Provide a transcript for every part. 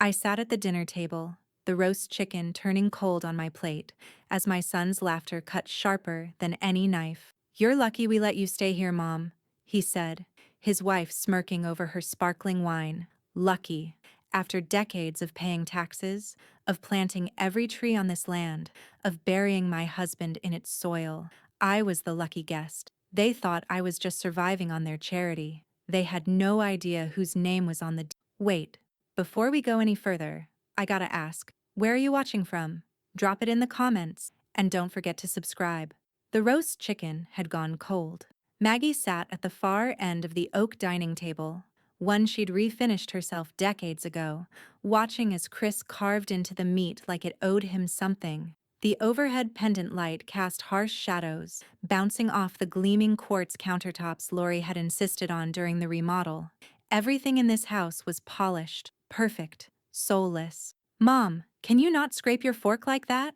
I sat at the dinner table, the roast chicken turning cold on my plate, as my son's laughter cut sharper than any knife. "You're lucky we let you stay here, Mom," he said, his wife smirking over her sparkling wine. Lucky. After decades of paying taxes, of planting every tree on this land, of burying my husband in its soil, I was the lucky guest. They thought I was just surviving on their charity. They had no idea whose name was on the Wait. Before we go any further, I gotta ask, where are you watching from? Drop it in the comments, and don't forget to subscribe. The roast chicken had gone cold. Maggie sat at the far end of the oak dining table, one she'd refinished herself decades ago, watching as Chris carved into the meat like it owed him something. The overhead pendant light cast harsh shadows, bouncing off the gleaming quartz countertops Lori had insisted on during the remodel. Everything in this house was polished, perfect, soulless. "Mom, can you not scrape your fork like that?"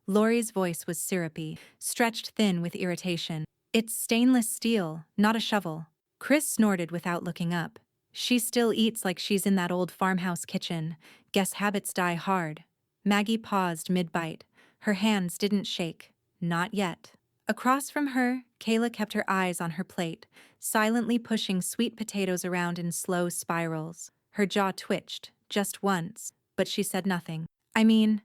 Lori's voice was syrupy, stretched thin with irritation. "It's stainless steel, not a shovel." Chris snorted without looking up. "She still eats like she's in that old farmhouse kitchen. Guess habits die hard." Maggie paused mid-bite. Her hands didn't shake. Not yet. Across from her, Kayla kept her eyes on her plate, silently pushing sweet potatoes around in slow spirals. Her jaw twitched, just once, but she said nothing. "I mean,"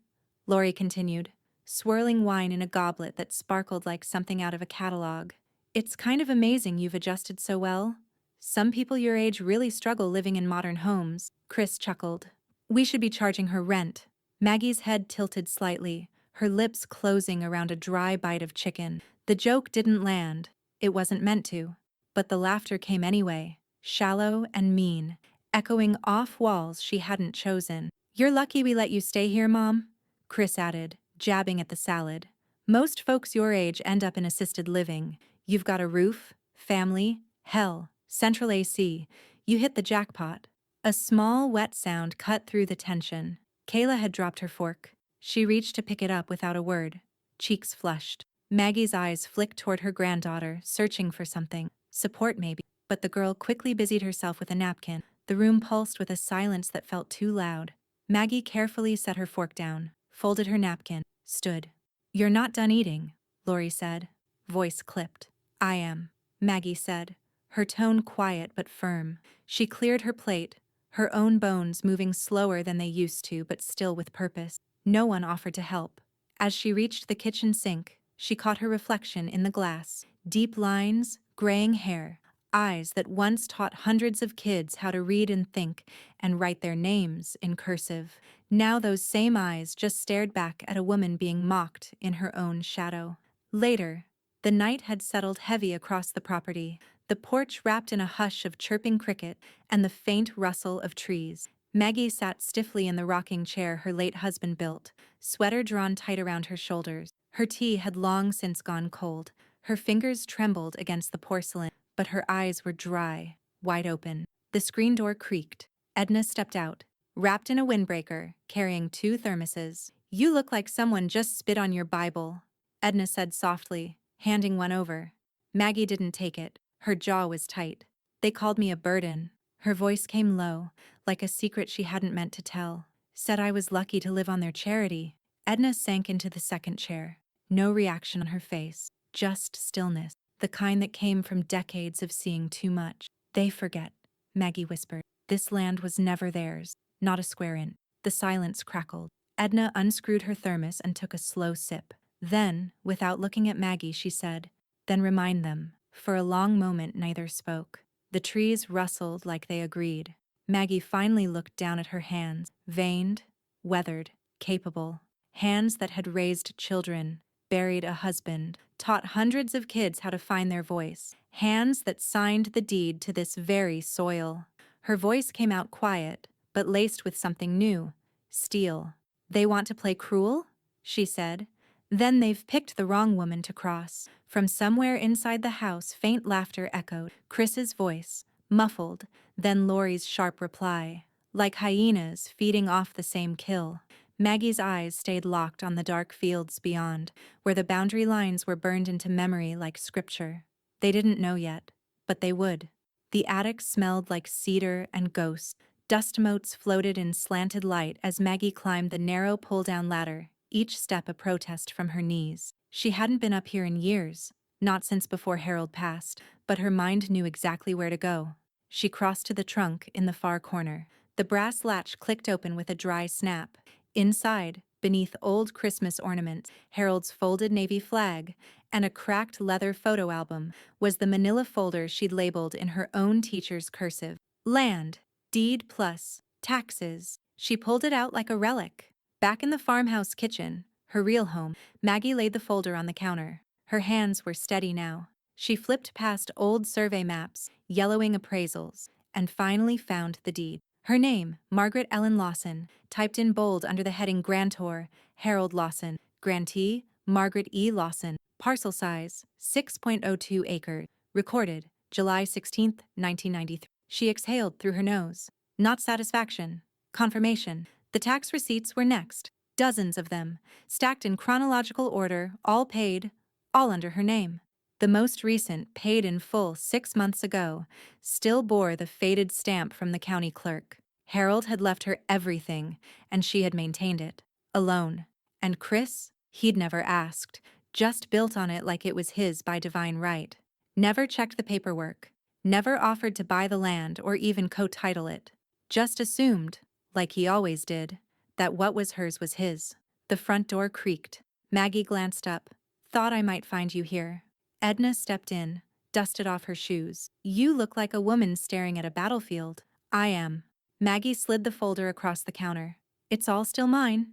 Lori continued, swirling wine in a goblet that sparkled like something out of a catalog, "it's kind of amazing you've adjusted so well. Some people your age really struggle living in modern homes." Chris chuckled. "We should be charging her rent." Maggie's head tilted slightly, her lips closing around a dry bite of chicken. The joke didn't land. It wasn't meant to. But the laughter came anyway, shallow and mean, echoing off walls she hadn't chosen. "You're lucky we let you stay here, Mom," Chris added, jabbing at the salad. "Most folks your age end up in assisted living. You've got a roof, family, hell, central AC. You hit the jackpot." A small, wet sound cut through the tension. Kayla had dropped her fork. She reached to pick it up without a word, cheeks flushed. Maggie's eyes flicked toward her granddaughter, searching for something. Support, maybe. But the girl quickly busied herself with a napkin. The room pulsed with a silence that felt too loud. Maggie carefully set her fork down, folded her napkin, stood. "You're not done eating," Lori said. Voice clipped. "I am," Maggie said, her tone quiet but firm. She cleared her plate, her own bones moving slower than they used to but still with purpose. No one offered to help. As she reached the kitchen sink, she caught her reflection in the glass. Deep lines, graying hair, eyes that once taught hundreds of kids how to read and think and write their names in cursive. Now those same eyes just stared back at a woman being mocked in her own shadow. Later, the night had settled heavy across the property, the porch wrapped in a hush of chirping cricket and the faint rustle of trees. Maggie sat stiffly in the rocking chair her late husband built, sweater drawn tight around her shoulders. Her tea had long since gone cold. Her fingers trembled against the porcelain, but her eyes were dry, wide open. The screen door creaked. Edna stepped out, wrapped in a windbreaker, carrying 2 thermoses. "You look like someone just spit on your Bible," Edna said softly, handing one over. Maggie didn't take it. Her jaw was tight. "They called me a burden." Her voice came low, like a secret she hadn't meant to tell. "Said I was lucky to live on their charity." Edna sank into the second chair. No reaction on her face, just stillness, the kind that came from decades of seeing too much. "They forget," Maggie whispered. "This land was never theirs, not a square inch." The silence crackled. Edna unscrewed her thermos and took a slow sip. Then, without looking at Maggie, she said, "Then remind them." For a long moment neither spoke. The trees rustled like they agreed. Maggie finally looked down at her hands, veined, weathered, capable. Hands that had raised children, buried a husband, taught hundreds of kids how to find their voice. Hands that signed the deed to this very soil. Her voice came out quiet, but laced with something new. Steel. "They want to play cruel?" she said. "Then they've picked the wrong woman to cross." From somewhere inside the house, faint laughter echoed. Chris's voice, muffled, then Lori's sharp reply. Like hyenas feeding off the same kill. Maggie's eyes stayed locked on the dark fields beyond, where the boundary lines were burned into memory like scripture. They didn't know yet, but they would. The attic smelled like cedar and ghosts. Dust motes floated in slanted light as Maggie climbed the narrow pull-down ladder, each step a protest from her knees. She hadn't been up here in years, not since before Harold passed, but her mind knew exactly where to go. She crossed to the trunk in the far corner. The brass latch clicked open with a dry snap. Inside, beneath old Christmas ornaments, Harold's folded navy flag, and a cracked leather photo album, was the manila folder she'd labeled in her own teacher's cursive. Land, deed plus, taxes. She pulled it out like a relic. Back in the farmhouse kitchen, her real home, Maggie laid the folder on the counter. Her hands were steady now. She flipped past old survey maps, yellowing appraisals, and finally found the deed. Her name, Margaret Ellen Lawson, typed in bold under the heading Grantor, Harold Lawson, Grantee, Margaret E. Lawson, parcel size, 6.02 acres, recorded, July 16, 1993. She exhaled through her nose. Not satisfaction. Confirmation. The tax receipts were next, dozens of them, stacked in chronological order, all paid, all under her name. The most recent, paid in full 6 months ago, still bore the faded stamp from the county clerk. Harold had left her everything, and she had maintained it, alone. And Chris, he'd never asked, just built on it like it was his by divine right. Never checked the paperwork, never offered to buy the land or even co-title it. Just assumed, like he always did, that what was hers was his. The front door creaked. Maggie glanced up. Thought I might find you here. Edna stepped in, dusted off her shoes. You look like a woman staring at a battlefield. I am. Maggie slid the folder across the counter. It's all still mine.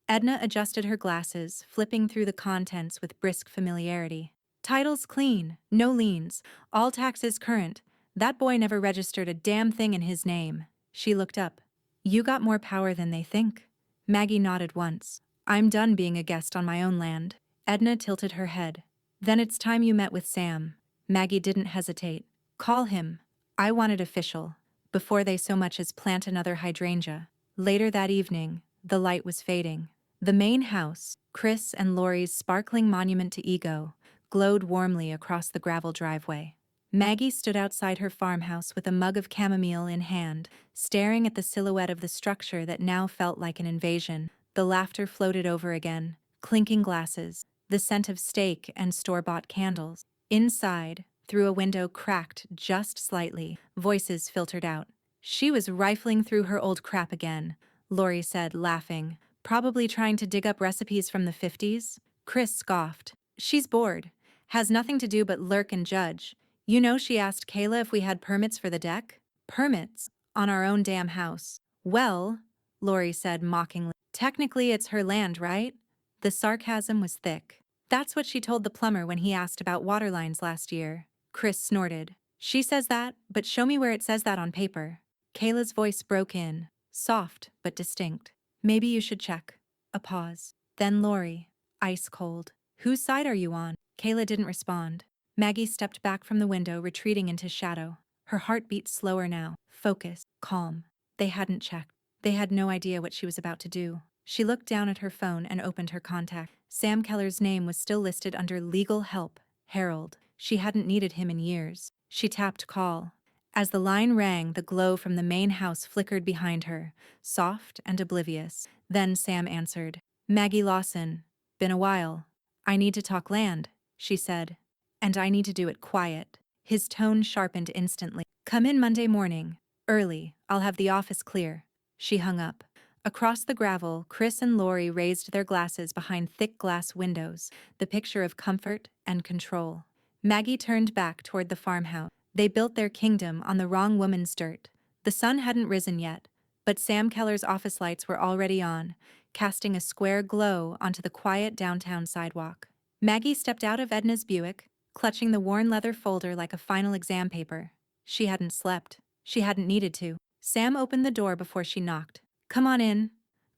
Edna adjusted her glasses, flipping through the contents with brisk familiarity. Title's clean, no liens, all taxes current. That boy never registered a damn thing in his name. She looked up. You got more power than they think. Maggie nodded once. I'm done being a guest on my own land. Edna tilted her head. Then it's time you met with Sam. Maggie didn't hesitate. Call him. I want it official. Before they so much as plant another hydrangea. Later that evening, the light was fading. The main house, Chris and Laurie's sparkling monument to ego, glowed warmly across the gravel driveway. Maggie stood outside her farmhouse with a mug of chamomile in hand, staring at the silhouette of the structure that now felt like an invasion. The laughter floated over again, clinking glasses, the scent of steak and store-bought candles. Inside, through a window cracked just slightly, voices filtered out. She was rifling through her old crap again, Laurie said, laughing. Probably trying to dig up recipes from the 50s? Chris scoffed. She's bored. Has nothing to do but lurk and judge. You know she asked Kayla if we had permits for the deck? Permits? On our own damn house. Well, Laurie said mockingly, technically it's her land, right? The sarcasm was thick. That's what she told the plumber when he asked about water lines last year. Chris snorted. She says that, but show me where it says that on paper. Kayla's voice broke in, soft but distinct. Maybe you should check. A pause. Then Laurie, ice cold. Whose side are you on? Kayla didn't respond. Maggie stepped back from the window, retreating into shadow. Her heart beat slower now, focused, calm. They hadn't checked. They had no idea what she was about to do. She looked down at her phone and opened her contact. Sam Keller's name was still listed under legal help, Harold. She hadn't needed him in years. She tapped call. As the line rang, the glow from the main house flickered behind her, soft and oblivious. Then Sam answered. Maggie Lawson. Been a while. I need to talk land, she said. And I need to do it quiet. His tone sharpened instantly. Come in Monday morning. Early. I'll have the office clear. She hung up. Across the gravel, Chris and Laurie raised their glasses behind thick glass windows, the picture of comfort and control. Maggie turned back toward the farmhouse. They built their kingdom on the wrong woman's dirt. The sun hadn't risen yet, but Sam Keller's office lights were already on, casting a square glow onto the quiet downtown sidewalk. Maggie stepped out of Edna's Buick, clutching the worn leather folder like a final exam paper. She hadn't slept. She hadn't needed to. Sam opened the door before she knocked. Come on in.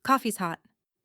Coffee's hot.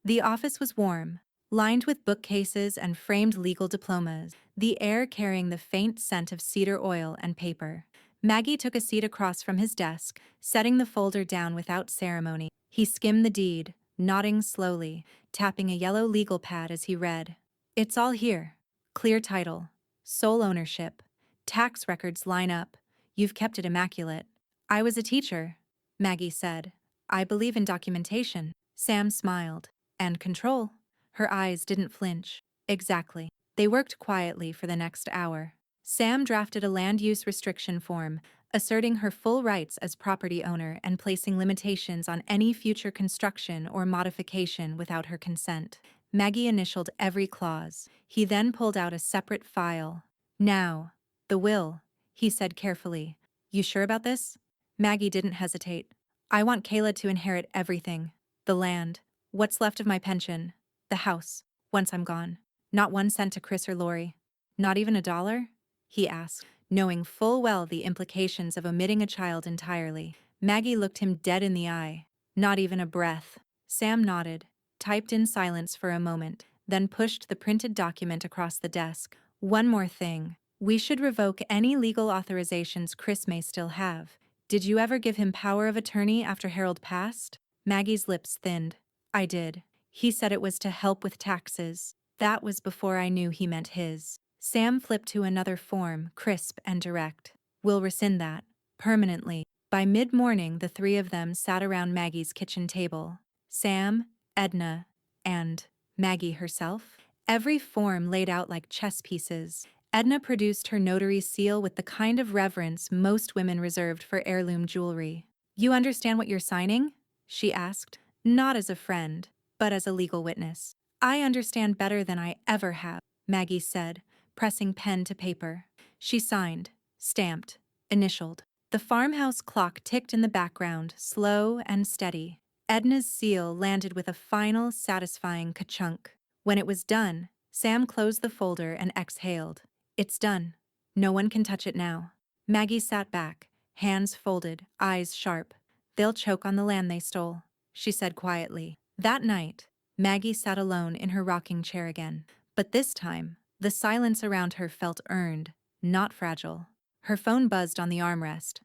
The office was warm, lined with bookcases and framed legal diplomas, the air carrying the faint scent of cedar oil and paper. Maggie took a seat across from his desk, setting the folder down without ceremony. He skimmed the deed, nodding slowly, tapping a yellow legal pad as he read. It's all here. Clear title. Sole ownership. Tax records line up. You've kept it immaculate. I was a teacher. Maggie said. I believe in documentation. Sam smiled. And control. Her eyes didn't flinch. Exactly. They worked quietly for the next hour. Sam drafted a land use restriction form, asserting her full rights as property owner and placing limitations on any future construction or modification without her consent. Maggie initialed every clause. He then pulled out a separate file. Now, the will, he said carefully. You sure about this? Maggie didn't hesitate. I want Kayla to inherit everything. The land, what's left of my pension, the house, once I'm gone. Not 1 cent to Chris or Lori. Not even $1? He asked, knowing full well the implications of omitting a child entirely. Maggie looked him dead in the eye. Not even a breath. Sam nodded, typed in silence for a moment, then pushed the printed document across the desk. One more thing. We should revoke any legal authorizations Chris may still have. Did you ever give him power of attorney after Harold passed? Maggie's lips thinned. I did. He said it was to help with taxes. That was before I knew he meant his. Sam flipped to another form, crisp and direct. We'll rescind that. Permanently. By mid-morning, the three of them sat around Maggie's kitchen table. Sam, Edna, and Maggie herself. Every form laid out like chess pieces. Edna produced her notary seal with the kind of reverence most women reserved for heirloom jewelry. You understand what you're signing? She asked. Not as a friend, but as a legal witness. I understand better than I ever have, Maggie said, pressing pen to paper. She signed, stamped, initialed. The farmhouse clock ticked in the background, slow and steady. Edna's seal landed with a final, satisfying ka-chunk. When it was done, Sam closed the folder and exhaled. It's done. No one can touch it now. Maggie sat back, hands folded, eyes sharp. They'll choke on the land they stole, she said quietly. That night, Maggie sat alone in her rocking chair again. But this time, the silence around her felt earned, not fragile. Her phone buzzed on the armrest.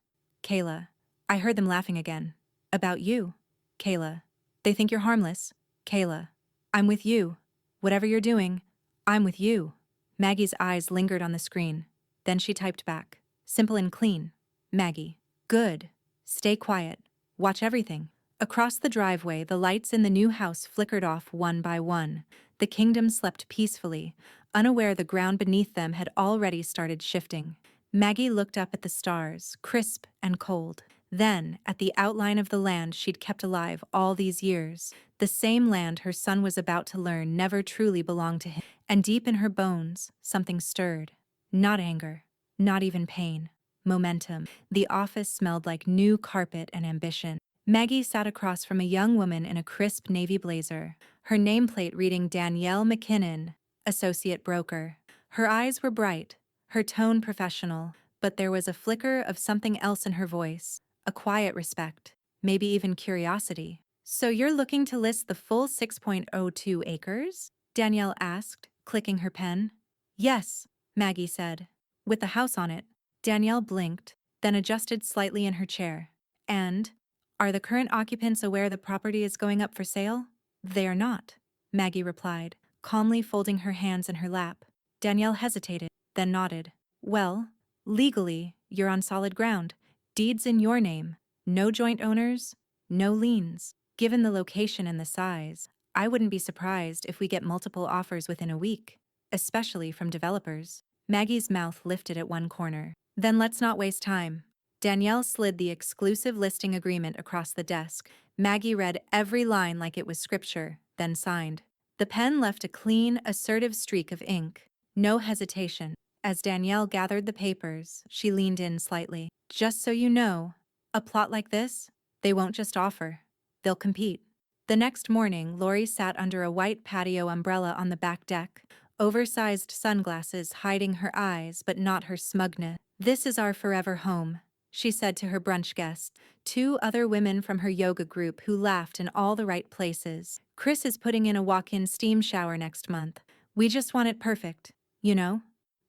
Kayla. I heard them laughing again. About you. Kayla. They think you're harmless. Kayla. I'm with you. Whatever you're doing, I'm with you. Maggie's eyes lingered on the screen. Then she typed back. Simple and clean. Maggie. Good. Stay quiet. Watch everything. Across the driveway, the lights in the new house flickered off one by one. The kingdom slept peacefully, unaware the ground beneath them had already started shifting. Maggie looked up at the stars, crisp and cold. Then, at the outline of the land she'd kept alive all these years, the same land her son was about to learn never truly belonged to him. And deep in her bones, something stirred. Not anger, not even pain. Momentum. The office smelled like new carpet and ambition. Maggie sat across from a young woman in a crisp navy blazer, her nameplate reading Danielle McKinnon, associate broker. Her eyes were bright, her tone professional, but there was a flicker of something else in her voice, a quiet respect, maybe even curiosity. So you're looking to list the full 6.02 acres? Danielle asked, clicking her pen. Yes, Maggie said. With the house on it. Danielle blinked, then adjusted slightly in her chair. And, are the current occupants aware the property is going up for sale? They are not, Maggie replied, calmly folding her hands in her lap. Danielle hesitated, then nodded. Well, legally, you're on solid ground. Deeds in your name. No joint owners, no liens. Given the location and the size, I wouldn't be surprised if we get multiple offers within a week, especially from developers. Maggie's mouth lifted at one corner. Then let's not waste time. Danielle slid the exclusive listing agreement across the desk. Maggie read every line like it was scripture, then signed. The pen left a clean, assertive streak of ink. No hesitation. As Danielle gathered the papers, she leaned in slightly. Just so you know, a plot like this, they won't just offer. They'll compete. The next morning, Lori sat under a white patio umbrella on the back deck, oversized sunglasses hiding her eyes but not her smugness. This is our forever home, she said to her brunch guests, two other women from her yoga group who laughed in all the right places. Chris is putting in a walk-in steam shower next month. We just want it perfect, you know?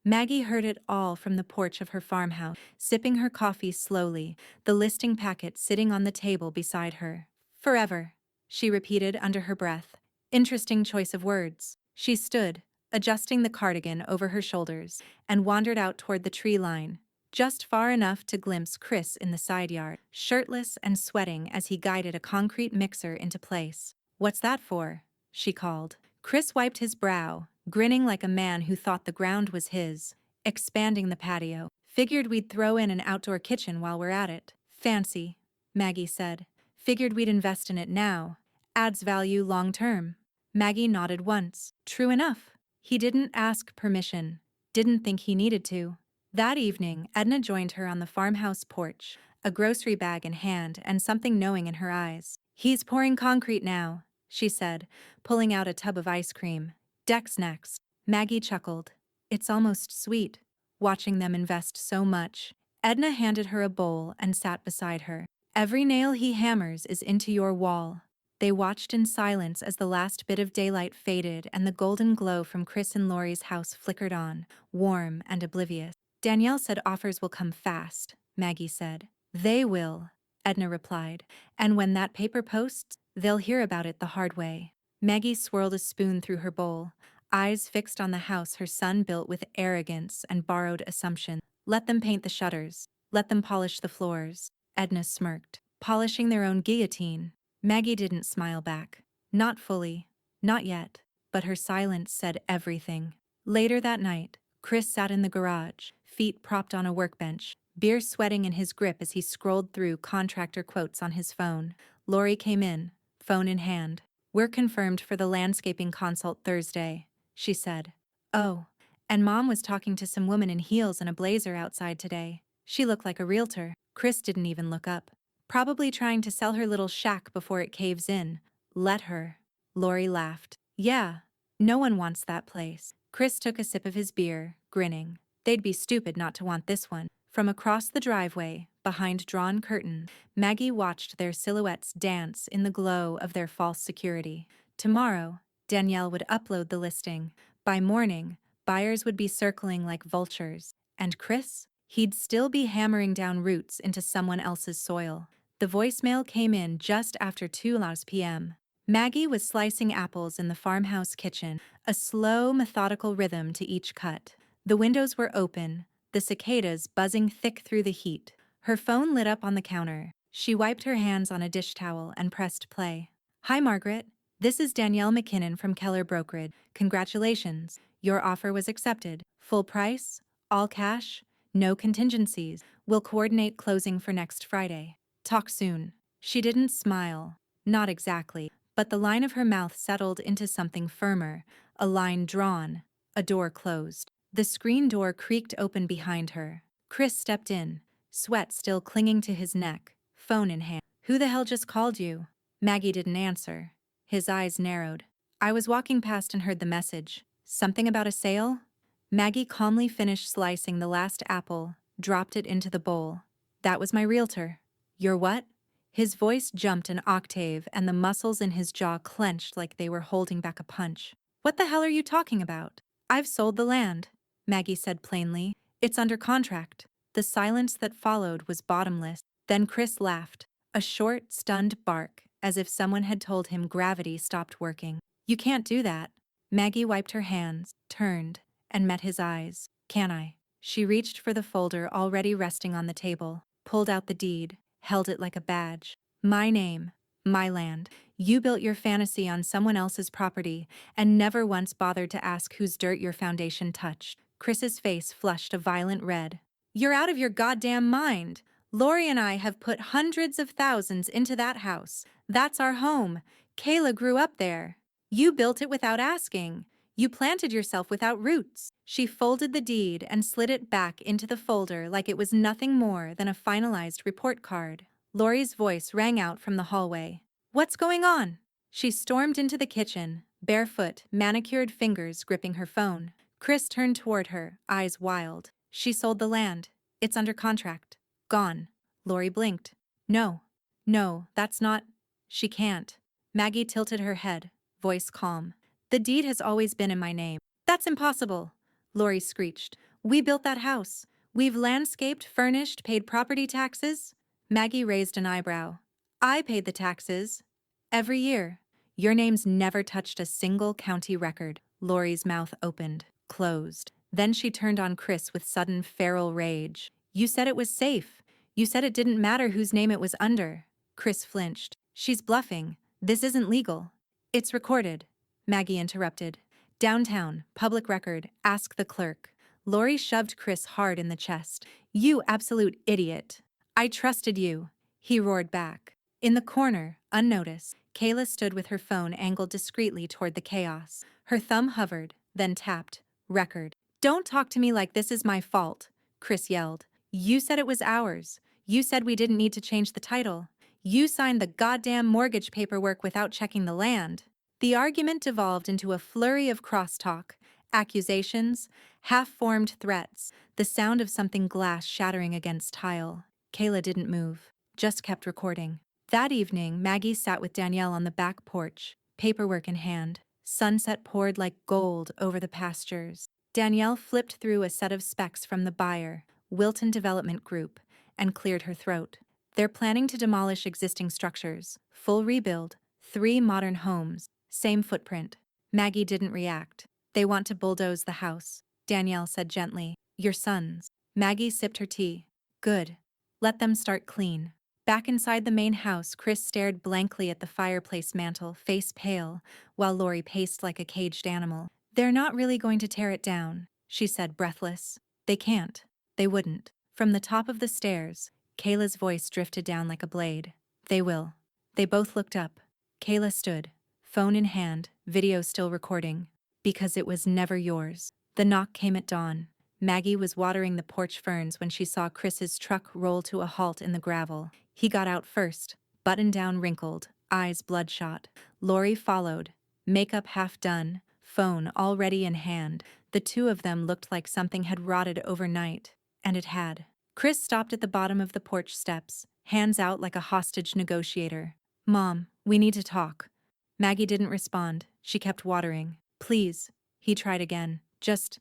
Maggie heard it all from the porch of her farmhouse, sipping her coffee slowly, the listing packet sitting on the table beside her. Forever, she repeated under her breath. Interesting choice of words. She stood, adjusting the cardigan over her shoulders, and wandered out toward the tree line. just far enough to glimpse Chris in the side yard, shirtless and sweating as he guided a concrete mixer into place. "What's that for?" she called. Chris wiped his brow, grinning like a man who thought the ground was his. "Expanding the patio. Figured we'd throw in an outdoor kitchen while we're at it." "Fancy," Maggie said. "Figured we'd invest in it now. Adds value long term." Maggie nodded once. True enough. He didn't ask permission. Didn't think he needed to. That evening, Edna joined her on the farmhouse porch, a grocery bag in hand and something knowing in her eyes. "He's pouring concrete now," she said, pulling out a tub of ice cream. "Deck's next." Maggie chuckled. It's almost sweet, watching them invest so much. Edna handed her a bowl and sat beside her. "Every nail he hammers is into your wall." They watched in silence as the last bit of daylight faded and the golden glow from Chris and Lori's house flickered on, warm and oblivious. "Danielle said offers will come fast," Maggie said. "They will," Edna replied. "And when that paper posts, they'll hear about it the hard way." Maggie swirled a spoon through her bowl, eyes fixed on the house her son built with arrogance and borrowed assumption. "Let them paint the shutters. Let them polish the floors." Edna smirked. "Polishing their own guillotine." Maggie didn't smile back. Not fully. Not yet. But her silence said everything. Later that night, Chris sat in the garage, feet propped on a workbench, beer sweating in his grip as he scrolled through contractor quotes on his phone. Lori came in, phone in hand. "We're confirmed for the landscaping consult Thursday," she said. "Oh. And Mom was talking to some woman in heels and a blazer outside today. She looked like a realtor." Chris didn't even look up. "Probably trying to sell her little shack before it caves in." "Let her." Lori laughed. "Yeah. No one wants that place." Chris took a sip of his beer, grinning. They'd be stupid not to want this one. From across the driveway, behind drawn curtains, Maggie watched their silhouettes dance in the glow of their false security. Tomorrow, Danielle would upload the listing. By morning, buyers would be circling like vultures. And Chris? He'd still be hammering down roots into someone else's soil. The voicemail came in just after 2 p.m. Maggie was slicing apples in the farmhouse kitchen, a slow, methodical rhythm to each cut. The windows were open, the cicadas buzzing thick through the heat. Her phone lit up on the counter. She wiped her hands on a dish towel and pressed play. "Hi, Margaret. This is Danielle McKinnon from Keller Brokerage. Congratulations. Your offer was accepted. Full price? All cash? No contingencies. We'll coordinate closing for next Friday. Talk soon." She didn't smile. Not exactly. But the line of her mouth settled into something firmer, a line drawn, a door closed. The screen door creaked open behind her. Chris stepped in, sweat still clinging to his neck, phone in hand. "Who the hell just called you?" Maggie didn't answer. His eyes narrowed. "I was walking past and heard the message. Something about a sale?" Maggie calmly finished slicing the last apple, dropped it into the bowl. "That was my realtor." "Your what?" His voice jumped an octave and the muscles in his jaw clenched like they were holding back a punch. "What the hell are you talking about?" "I've sold the land," Maggie said plainly. "It's under contract." The silence that followed was bottomless. Then Chris laughed, a short, stunned bark, as if someone had told him gravity stopped working. "You can't do that." Maggie wiped her hands, turned, and met his eyes. "Can I?" She reached for the folder already resting on the table, pulled out the deed, held it like a badge. "My name, my land. You built your fantasy on someone else's property and never once bothered to ask whose dirt your foundation touched." Chris's face flushed a violent red. "You're out of your goddamn mind. Lori and I have put hundreds of thousands into that house. That's our home. Kayla grew up there. You built it without asking. You planted yourself without roots." She folded the deed and slid it back into the folder like it was nothing more than a finalized report card. Lori's voice rang out from the hallway. "What's going on?" She stormed into the kitchen, barefoot, manicured fingers gripping her phone. Chris turned toward her, eyes wild. "She sold the land. It's under contract. Gone." Lori blinked. "No. No, that's not. She can't." Maggie tilted her head, voice calm. "The deed has always been in my name." "That's impossible," Lori screeched. "We built that house. We've landscaped, furnished, paid property taxes." Maggie raised an eyebrow. "I paid the taxes. Every year. Your name's never touched a single county record." Lori's mouth opened, closed. Then she turned on Chris with sudden feral rage. You said it was safe. You said it didn't matter whose name it was under. Chris flinched. She's bluffing. This isn't legal. It's recorded, Maggie interrupted. Downtown, public record, ask the clerk. Lori shoved Chris hard in the chest. You absolute idiot. I trusted you, he roared back. In the corner, unnoticed, Kayla stood with her phone angled discreetly toward the chaos. Her thumb hovered, then tapped. Record. Don't talk to me like this is my fault, Chris yelled. You said it was ours. You said we didn't need to change the title. You signed the goddamn mortgage paperwork without checking the land. The argument devolved into a flurry of crosstalk, accusations, half-formed threats, the sound of something glass shattering against tile. Kayla didn't move, just kept recording. That evening, Maggie sat with Danielle on the back porch, paperwork in hand. Sunset poured like gold over the pastures. Danielle flipped through a set of specs from the buyer, Wilton Development Group, and cleared her throat. They're planning to demolish existing structures, full rebuild, 3 modern homes, same footprint. Maggie didn't react. They want to bulldoze the house, Danielle said gently. Your sons. Maggie sipped her tea. Good. Let them start clean. Back inside the main house, Chris stared blankly at the fireplace mantel, face pale, while Lori paced like a caged animal. They're not really going to tear it down, she said, breathless. They can't. They wouldn't. From the top of the stairs, Kayla's voice drifted down like a blade. They will. They both looked up. Kayla stood, phone in hand, video still recording. Because it was never yours. The knock came at dawn. Maggie was watering the porch ferns when she saw Chris's truck roll to a halt in the gravel. He got out first, button-down wrinkled, eyes bloodshot. Lori followed, makeup half done, phone already in hand. The two of them looked like something had rotted overnight. And it had. Chris stopped at the bottom of the porch steps, hands out like a hostage negotiator. Mom, we need to talk. Maggie didn't respond. She kept watering. Please. He tried again. Just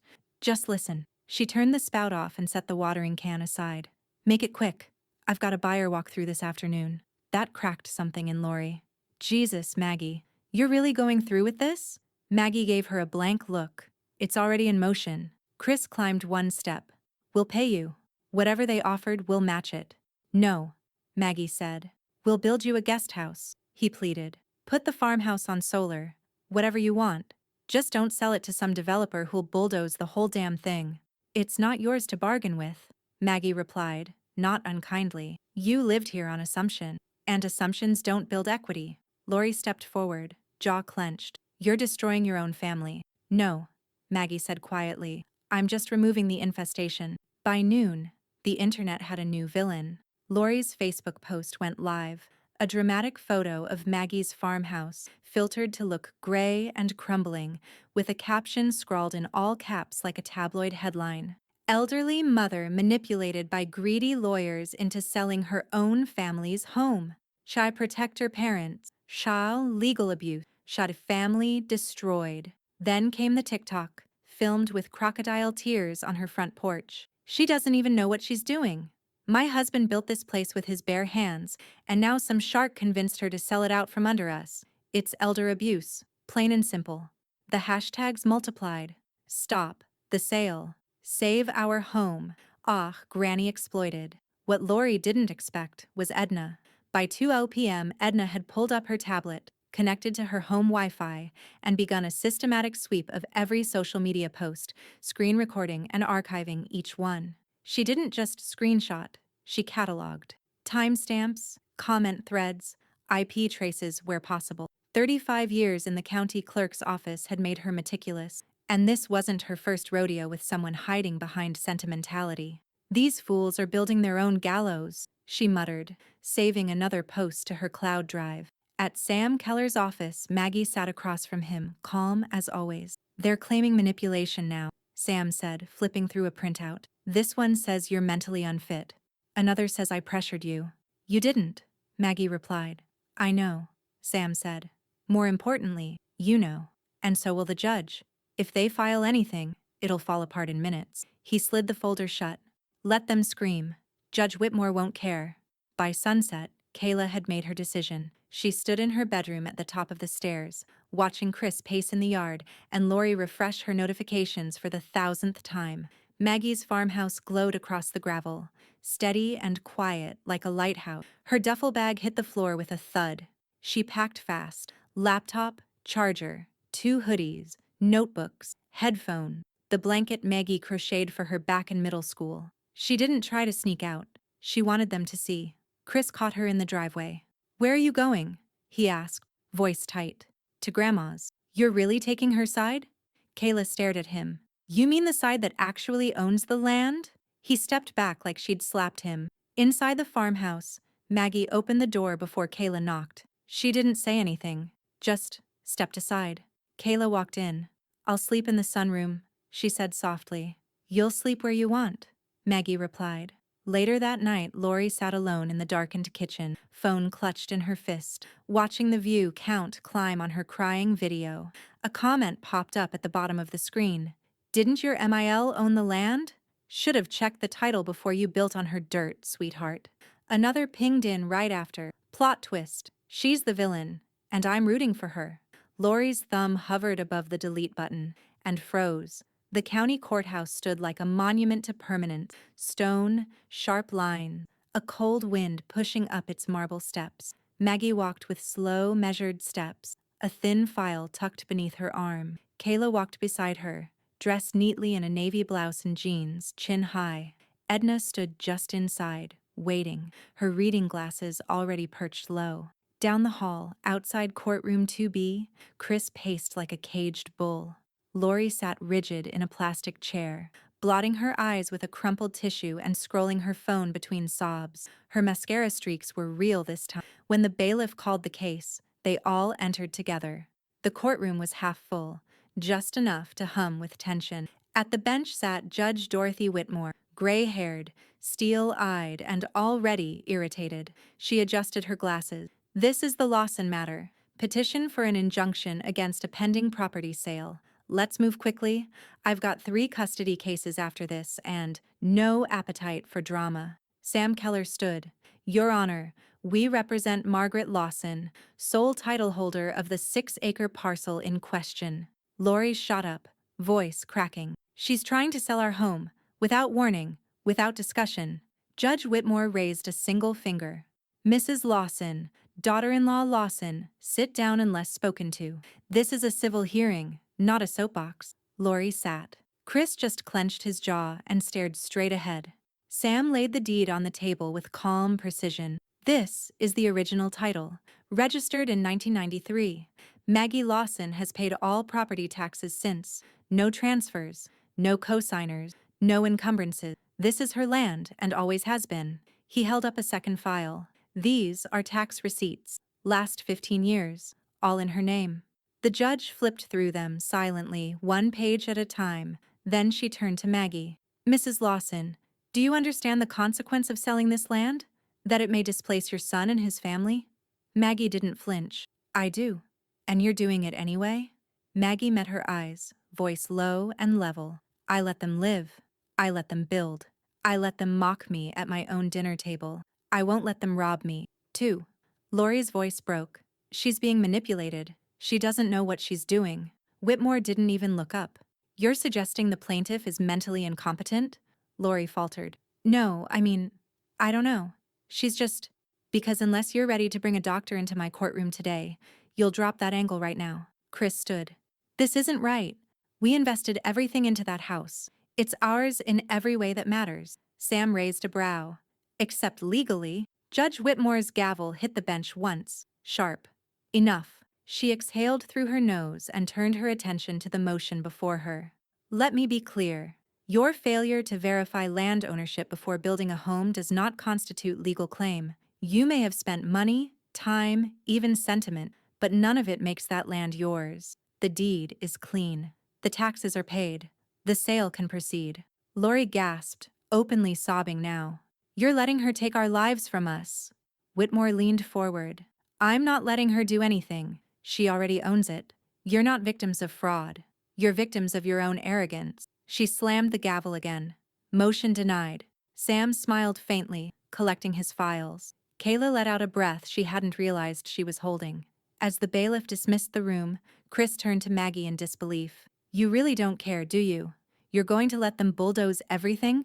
listen. She turned the spout off and set the watering can aside. Make it quick. I've got a buyer walk through this afternoon. That cracked something in Lori. Jesus, Maggie. You're really going through with this? Maggie gave her a blank look. It's already in motion. Chris climbed one step. We'll pay you. Whatever they offered, we'll match it. No, Maggie said. We'll build you a guest house, he pleaded. Put the farmhouse on solar. Whatever you want. Just don't sell it to some developer who'll bulldoze the whole damn thing. It's not yours to bargain with, Maggie replied, not unkindly. You lived here on assumption, and assumptions don't build equity. Lori stepped forward, jaw clenched. You're destroying your own family. No, Maggie said quietly. I'm just removing the infestation. By noon, the internet had a new villain. Lori's Facebook post went live. A dramatic photo of Maggie's farmhouse, filtered to look gray and crumbling, with a caption scrawled in all caps like a tabloid headline. Elderly mother manipulated by greedy lawyers into selling her own family's home. Child protector parents. Child legal abuse. Child family destroyed. Then came the TikTok, filmed with crocodile tears on her front porch. She doesn't even know what she's doing. My husband built this place with his bare hands, and now some shark convinced her to sell it out from under us. It's elder abuse, plain and simple. The hashtags multiplied. Stop the sale. Save our home. Ah, Granny exploited. What Lori didn't expect was Edna. By 2:00 p.m., Edna had pulled up her tablet, connected to her home Wi-Fi, and begun a systematic sweep of every social media post, screen recording and archiving each one. She didn't just screenshot, she cataloged. Timestamps, comment threads, IP traces where possible. 35 years in the county clerk's office had made her meticulous, and this wasn't her first rodeo with someone hiding behind sentimentality. These fools are building their own gallows, she muttered, saving another post to her cloud drive. At Sam Keller's office, Maggie sat across from him, calm as always. They're claiming manipulation now, Sam said, flipping through a printout. This one says you're mentally unfit. Another says I pressured you. You didn't, Maggie replied. I know, Sam said. More importantly, you know. And so will the judge. If they file anything, it'll fall apart in minutes. He slid the folder shut. Let them scream. Judge Whitmore won't care. By sunset, Kayla had made her decision. She stood in her bedroom at the top of the stairs, watching Chris pace in the yard and Lori refresh her notifications for the 1000th time. Maggie's farmhouse glowed across the gravel, steady and quiet like a lighthouse. Her duffel bag hit the floor with a thud. She packed fast. Laptop, charger, 2 hoodies, notebooks, headphone, the blanket Maggie crocheted for her back in middle school. She didn't try to sneak out. She wanted them to see. Chris caught her in the driveway. "Where are you going?" he asked, voice tight. "To Grandma's." "You're really taking her side?" Kayla stared at him. "You mean the side that actually owns the land?" He stepped back like she'd slapped him. Inside the farmhouse, Maggie opened the door before Kayla knocked. She didn't say anything, just stepped aside. Kayla walked in. "I'll sleep in the sunroom," she said softly. "You'll sleep where you want," Maggie replied. Later that night, Lori sat alone in the darkened kitchen, phone clutched in her fist, watching the view count climb on her crying video. A comment popped up at the bottom of the screen. "Didn't your MIL own the land? Should have checked the title before you built on her dirt, sweetheart." Another pinged in right after. "Plot twist. She's the villain, and I'm rooting for her." Lori's thumb hovered above the delete button and froze. The county courthouse stood like a monument to permanence, stone, sharp line, a cold wind pushing up its marble steps. Maggie walked with slow, measured steps, a thin file tucked beneath her arm. Kayla walked beside her, dressed neatly in a navy blouse and jeans, chin high. Edna stood just inside, waiting, her reading glasses already perched low. Down the hall, outside courtroom 2B, Chris paced like a caged bull. Lori sat rigid in a plastic chair, blotting her eyes with a crumpled tissue and scrolling her phone between sobs. Her mascara streaks were real this time. When the bailiff called the case, they all entered together. The courtroom was half full, just enough to hum with tension. At the bench sat Judge Dorothy Whitmore, gray-haired, steel-eyed, and already irritated. She adjusted her glasses. "This is the Lawson matter. Petition for an injunction against a pending property sale. Let's move quickly. I've got 3 custody cases after this and no appetite for drama." Sam Keller stood. "Your Honor, we represent Margaret Lawson, sole title holder of the 6-acre parcel in question." Lori shot up, voice cracking. "She's trying to sell our home, without warning, without discussion." Judge Whitmore raised a single finger. "Mrs. Lawson, daughter-in-law Lawson, sit down unless spoken to. This is a civil hearing, not a soapbox." Lori sat. Chris just clenched his jaw and stared straight ahead. Sam laid the deed on the table with calm precision. "This is the original title, registered in 1993. Maggie Lawson has paid all property taxes since. No transfers, no cosigners, no encumbrances. This is her land and always has been." He held up a second file. "These are tax receipts, last 15 years, all in her name." The judge flipped through them silently, 1 page at a time. Then she turned to Maggie. "Mrs. Lawson, do you understand the consequence of selling this land? That it may displace your son and his family?" Maggie didn't flinch. "I do. And you're doing it anyway?" Maggie met her eyes, voice low and level. "I let them live. I let them build. I let them mock me at my own dinner table. I won't let them rob me, too." Lori's voice broke. "She's being manipulated. She doesn't know what she's doing." Whitmore didn't even look up. "You're suggesting the plaintiff is mentally incompetent?" Lori faltered. "No, I mean, I don't know. She's just..." "Because unless you're ready to bring a doctor into my courtroom today, you'll drop that angle right now." Chris stood. "This isn't right. We invested everything into that house. It's ours in every way that matters." Sam raised a brow. "Except legally." Judge Whitmore's gavel hit the bench once, sharp. "Enough." She exhaled through her nose and turned her attention to the motion before her. "Let me be clear. Your failure to verify land ownership before building a home does not constitute legal claim. You may have spent money, time, even sentiment, but none of it makes that land yours. The deed is clean. The taxes are paid. The sale can proceed." Lori gasped, openly sobbing now. "You're letting her take our lives from us." Whitmore leaned forward. "I'm not letting her do anything. She already owns it. You're not victims of fraud. You're victims of your own arrogance." She slammed the gavel again. "Motion denied." Sam smiled faintly, collecting his files. Kayla let out a breath she hadn't realized she was holding. As the bailiff dismissed the room, Chris turned to Maggie in disbelief. "You really don't care, do you? You're going to let them bulldoze everything?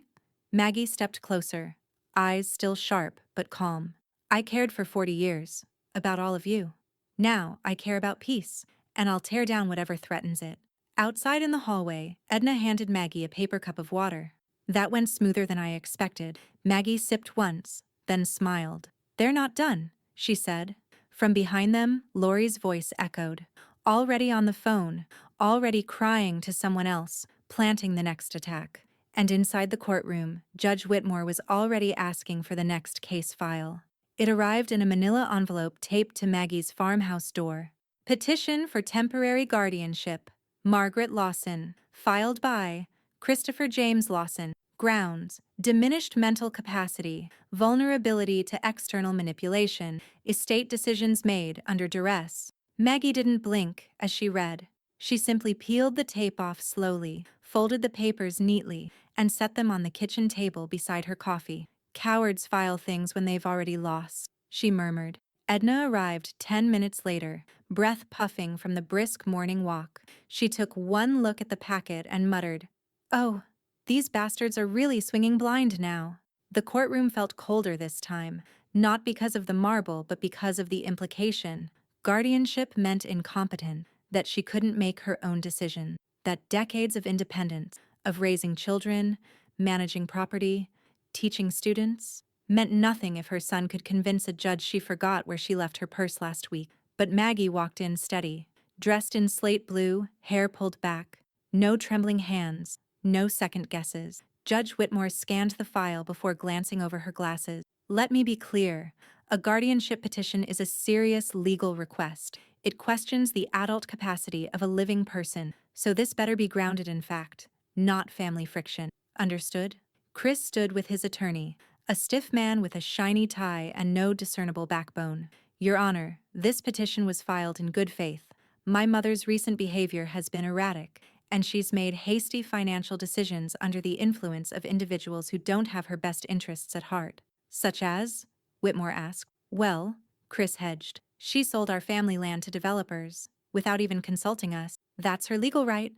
Maggie stepped closer, eyes still sharp but calm. I cared for 40 years. About all of you. Now I care about peace, and I'll tear down whatever threatens it. Outside in the hallway, Edna handed Maggie a paper cup of water. That went smoother than I expected. Maggie sipped once, then smiled. They're not done, she said. From behind them, Lori's voice echoed. Already on the phone, already crying to someone else, planting the next attack. And inside the courtroom, Judge Whitmore was already asking for the next case file. It arrived in a manila envelope taped to Maggie's farmhouse door. Petition for temporary guardianship. Margaret Lawson. Filed by Christopher James Lawson. Grounds: diminished mental capacity, vulnerability to external manipulation, estate decisions made under duress. Maggie didn't blink as she read. She simply peeled the tape off slowly, folded the papers neatly, and set them on the kitchen table beside her coffee. Cowards file things when they've already lost, she murmured. Edna arrived 10 minutes later, breath puffing from the brisk morning walk. She took one look at the packet and muttered, "Oh, these bastards are really swinging blind now." The courtroom felt colder this time, not because of the marble but because of the implication. Guardianship meant incompetence, that she couldn't make her own decision, that decades of independence, of raising children, managing property, teaching students, meant nothing if her son could convince a judge she forgot where she left her purse last week. But Maggie walked in steady, dressed in slate blue, hair pulled back. No trembling hands, no second guesses. Judge Whitmore scanned the file before glancing over her glasses. Let me be clear. A guardianship petition is a serious legal request. It questions the adult capacity of a living person, so this better be grounded in fact, not family friction. Understood? Chris stood with his attorney, a stiff man with a shiny tie and no discernible backbone. Your Honor, this petition was filed in good faith. My mother's recent behavior has been erratic, and she's made hasty financial decisions under the influence of individuals who don't have her best interests at heart. Such as? Whitmore asked. Well, Chris hedged. She sold our family land to developers, without even consulting us. That's her legal right,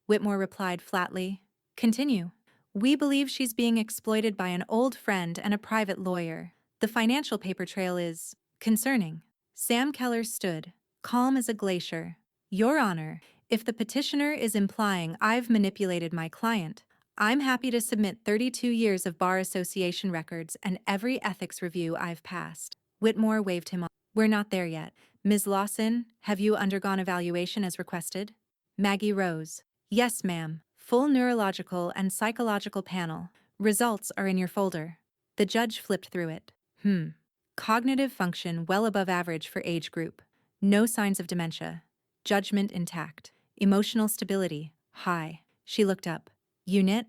Whitmore replied flatly. Continue. We believe she's being exploited by an old friend and a private lawyer. The financial paper trail is concerning. Sam Keller stood, calm as a glacier. Your Honor, if the petitioner is implying I've manipulated my client, I'm happy to submit 32 years of Bar Association records and every ethics review I've passed. Whitmore waved him on. We're not there yet. Ms. Lawson, have you undergone evaluation as requested? Maggie rose. Yes, ma'am. Full neurological and psychological panel. Results are in your folder. The judge flipped through it. Cognitive function well above average for age group. No signs of dementia. Judgment intact. Emotional stability high. She looked up. Unit?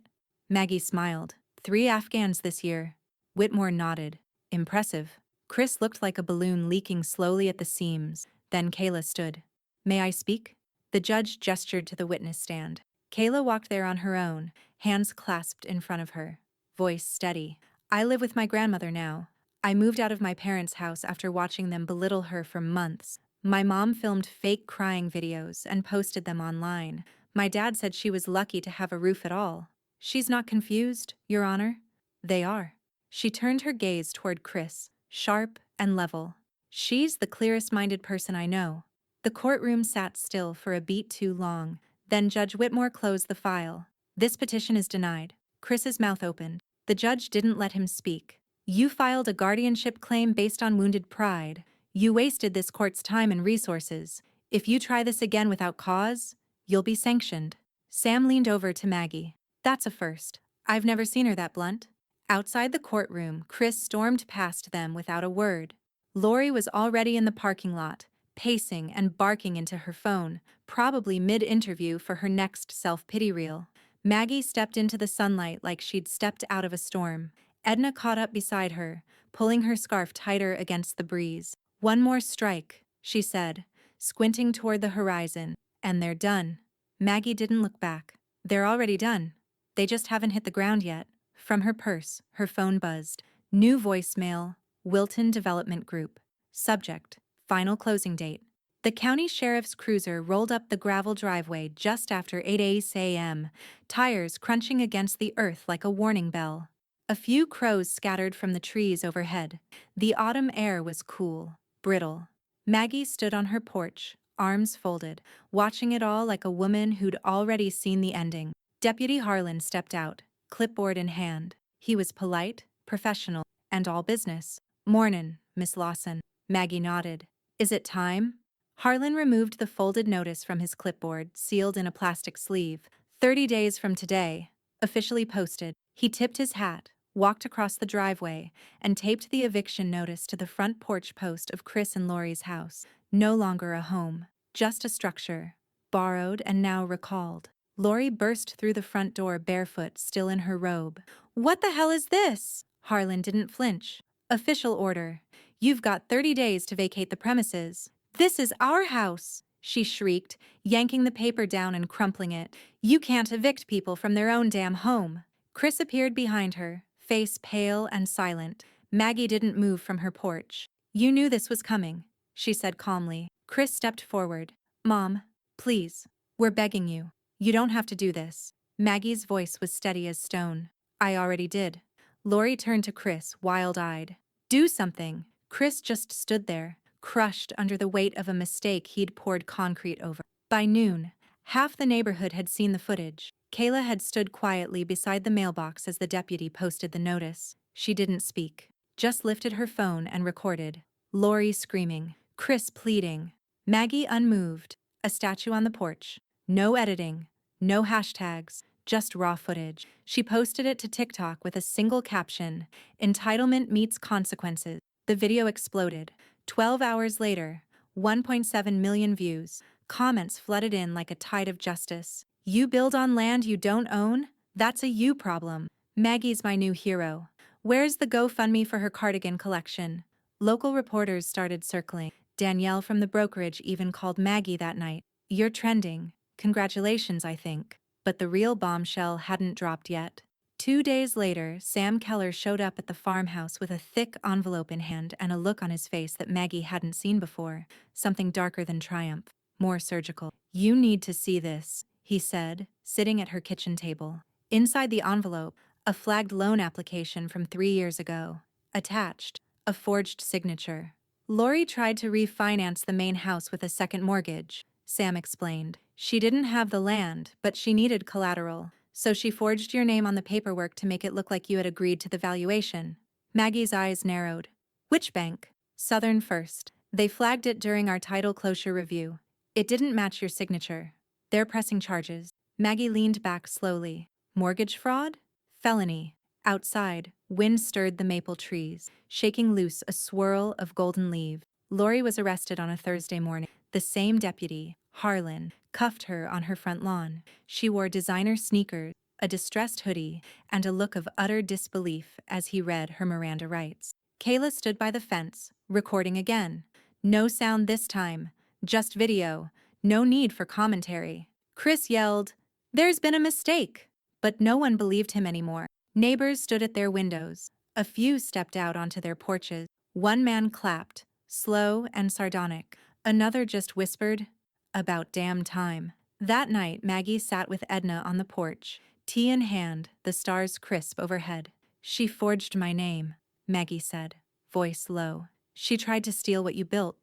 Maggie smiled. 3 Afghans this year. Whitmore nodded. Impressive. Chris looked like a balloon leaking slowly at the seams. Then Kayla stood. May I speak? The judge gestured to the witness stand. Kayla walked there on her own, hands clasped in front of her. Voice steady. I live with my grandmother now. I moved out of my parents' house after watching them belittle her for months. My mom filmed fake crying videos and posted them online. My dad said she was lucky to have a roof at all. She's not confused, Your Honor? They are. She turned her gaze toward Chris, sharp and level. She's the clearest-minded person I know. The courtroom sat still for a beat too long. Then Judge Whitmore closed the file. This petition is denied. Chris's mouth opened. The judge didn't let him speak. You filed a guardianship claim based on wounded pride. You wasted this court's time and resources. If you try this again without cause, you'll be sanctioned. Sam leaned over to Maggie. That's a first. I've never seen her that blunt. Outside the courtroom, Chris stormed past them without a word. Lori was already in the parking lot, pacing and barking into her phone, probably mid-interview for her next self-pity reel. Maggie stepped into the sunlight like she'd stepped out of a storm. Edna caught up beside her, pulling her scarf tighter against the breeze. One more strike, she said, squinting toward the horizon, and they're done. Maggie didn't look back. They're already done. They just haven't hit the ground yet. From her purse, her phone buzzed. New voicemail, Wilton Development Group. Subject, final closing date. The county sheriff's cruiser rolled up the gravel driveway just after 8 a.m., tires crunching against the earth like a warning bell. A few crows scattered from the trees overhead. The autumn air was cool, brittle. Maggie stood on her porch, arms folded, watching it all like a woman who'd already seen the ending. Deputy Harlan stepped out, clipboard in hand. He was polite, professional, and all business. "Mornin', Miss Lawson." Maggie nodded. "Is it time?" Harlan removed the folded notice from his clipboard, sealed in a plastic sleeve. 30 days from today. Officially posted. He tipped his hat, walked across the driveway, and taped the eviction notice to the front porch post of Chris and Lori's house. No longer a home, just a structure. Borrowed and now recalled. Lori burst through the front door barefoot, still in her robe. "What the hell is this?" Harlan didn't flinch. "Official order. You've got 30 days to vacate the premises." "This is our house," she shrieked, yanking the paper down and crumpling it. "You can't evict people from their own damn home." Chris appeared behind her, face pale and silent. Maggie didn't move from her porch. "You knew this was coming," she said calmly. Chris stepped forward. "Mom, please. We're begging you. You don't have to do this." Maggie's voice was steady as stone. "I already did." Lori turned to Chris, wild-eyed. "Do something." Chris just stood there, crushed under the weight of a mistake he'd poured concrete over. By noon, half the neighborhood had seen the footage. Kayla had stood quietly beside the mailbox as the deputy posted the notice. She didn't speak, just lifted her phone and recorded. Lori screaming, Chris pleading, Maggie unmoved, a statue on the porch. No editing, no hashtags, just raw footage. She posted it to TikTok with a single caption, "Entitlement meets consequences." The video exploded. 12 hours later, 1.7 million views. Comments flooded in like a tide of justice. "You build on land you don't own? That's a you problem." "Maggie's my new hero." "Where's the GoFundMe for her cardigan collection?" Local reporters started circling. Danielle from the brokerage even called Maggie that night. "You're trending. Congratulations, I think." But the real bombshell hadn't dropped yet. 2 days later, Sam Keller showed up at the farmhouse with a thick envelope in hand and a look on his face that Maggie hadn't seen before. Something darker than triumph, more surgical. "You need to see this," he said, sitting at her kitchen table. Inside the envelope, a flagged loan application from 3 years ago. Attached, a forged signature. "Lori tried to refinance the main house with a second mortgage," Sam explained. "She didn't have the land, but she needed collateral. So she forged your name on the paperwork to make it look like you had agreed to the valuation." Maggie's eyes narrowed. "Which bank?" "Southern First. They flagged it during our title closure review. It didn't match your signature. They're pressing charges." Maggie leaned back slowly. "Mortgage fraud?" "Felony." Outside, wind stirred the maple trees, shaking loose a swirl of golden leaves. Lori was arrested on a Thursday morning. The same deputy, Harlan, cuffed her on her front lawn. She wore designer sneakers, a distressed hoodie, and a look of utter disbelief as he read her Miranda rights. Kayla stood by the fence, recording again. No sound this time, just video, no need for commentary. Chris yelled, "There's been a mistake!" But no one believed him anymore. Neighbors stood at their windows. A few stepped out onto their porches. One man clapped, slow and sardonic. Another just whispered, "About damn time." That night, Maggie sat with Edna on the porch, tea in hand, the stars crisp overhead. "She forged my name," Maggie said, voice low. "She tried to steal what you built,"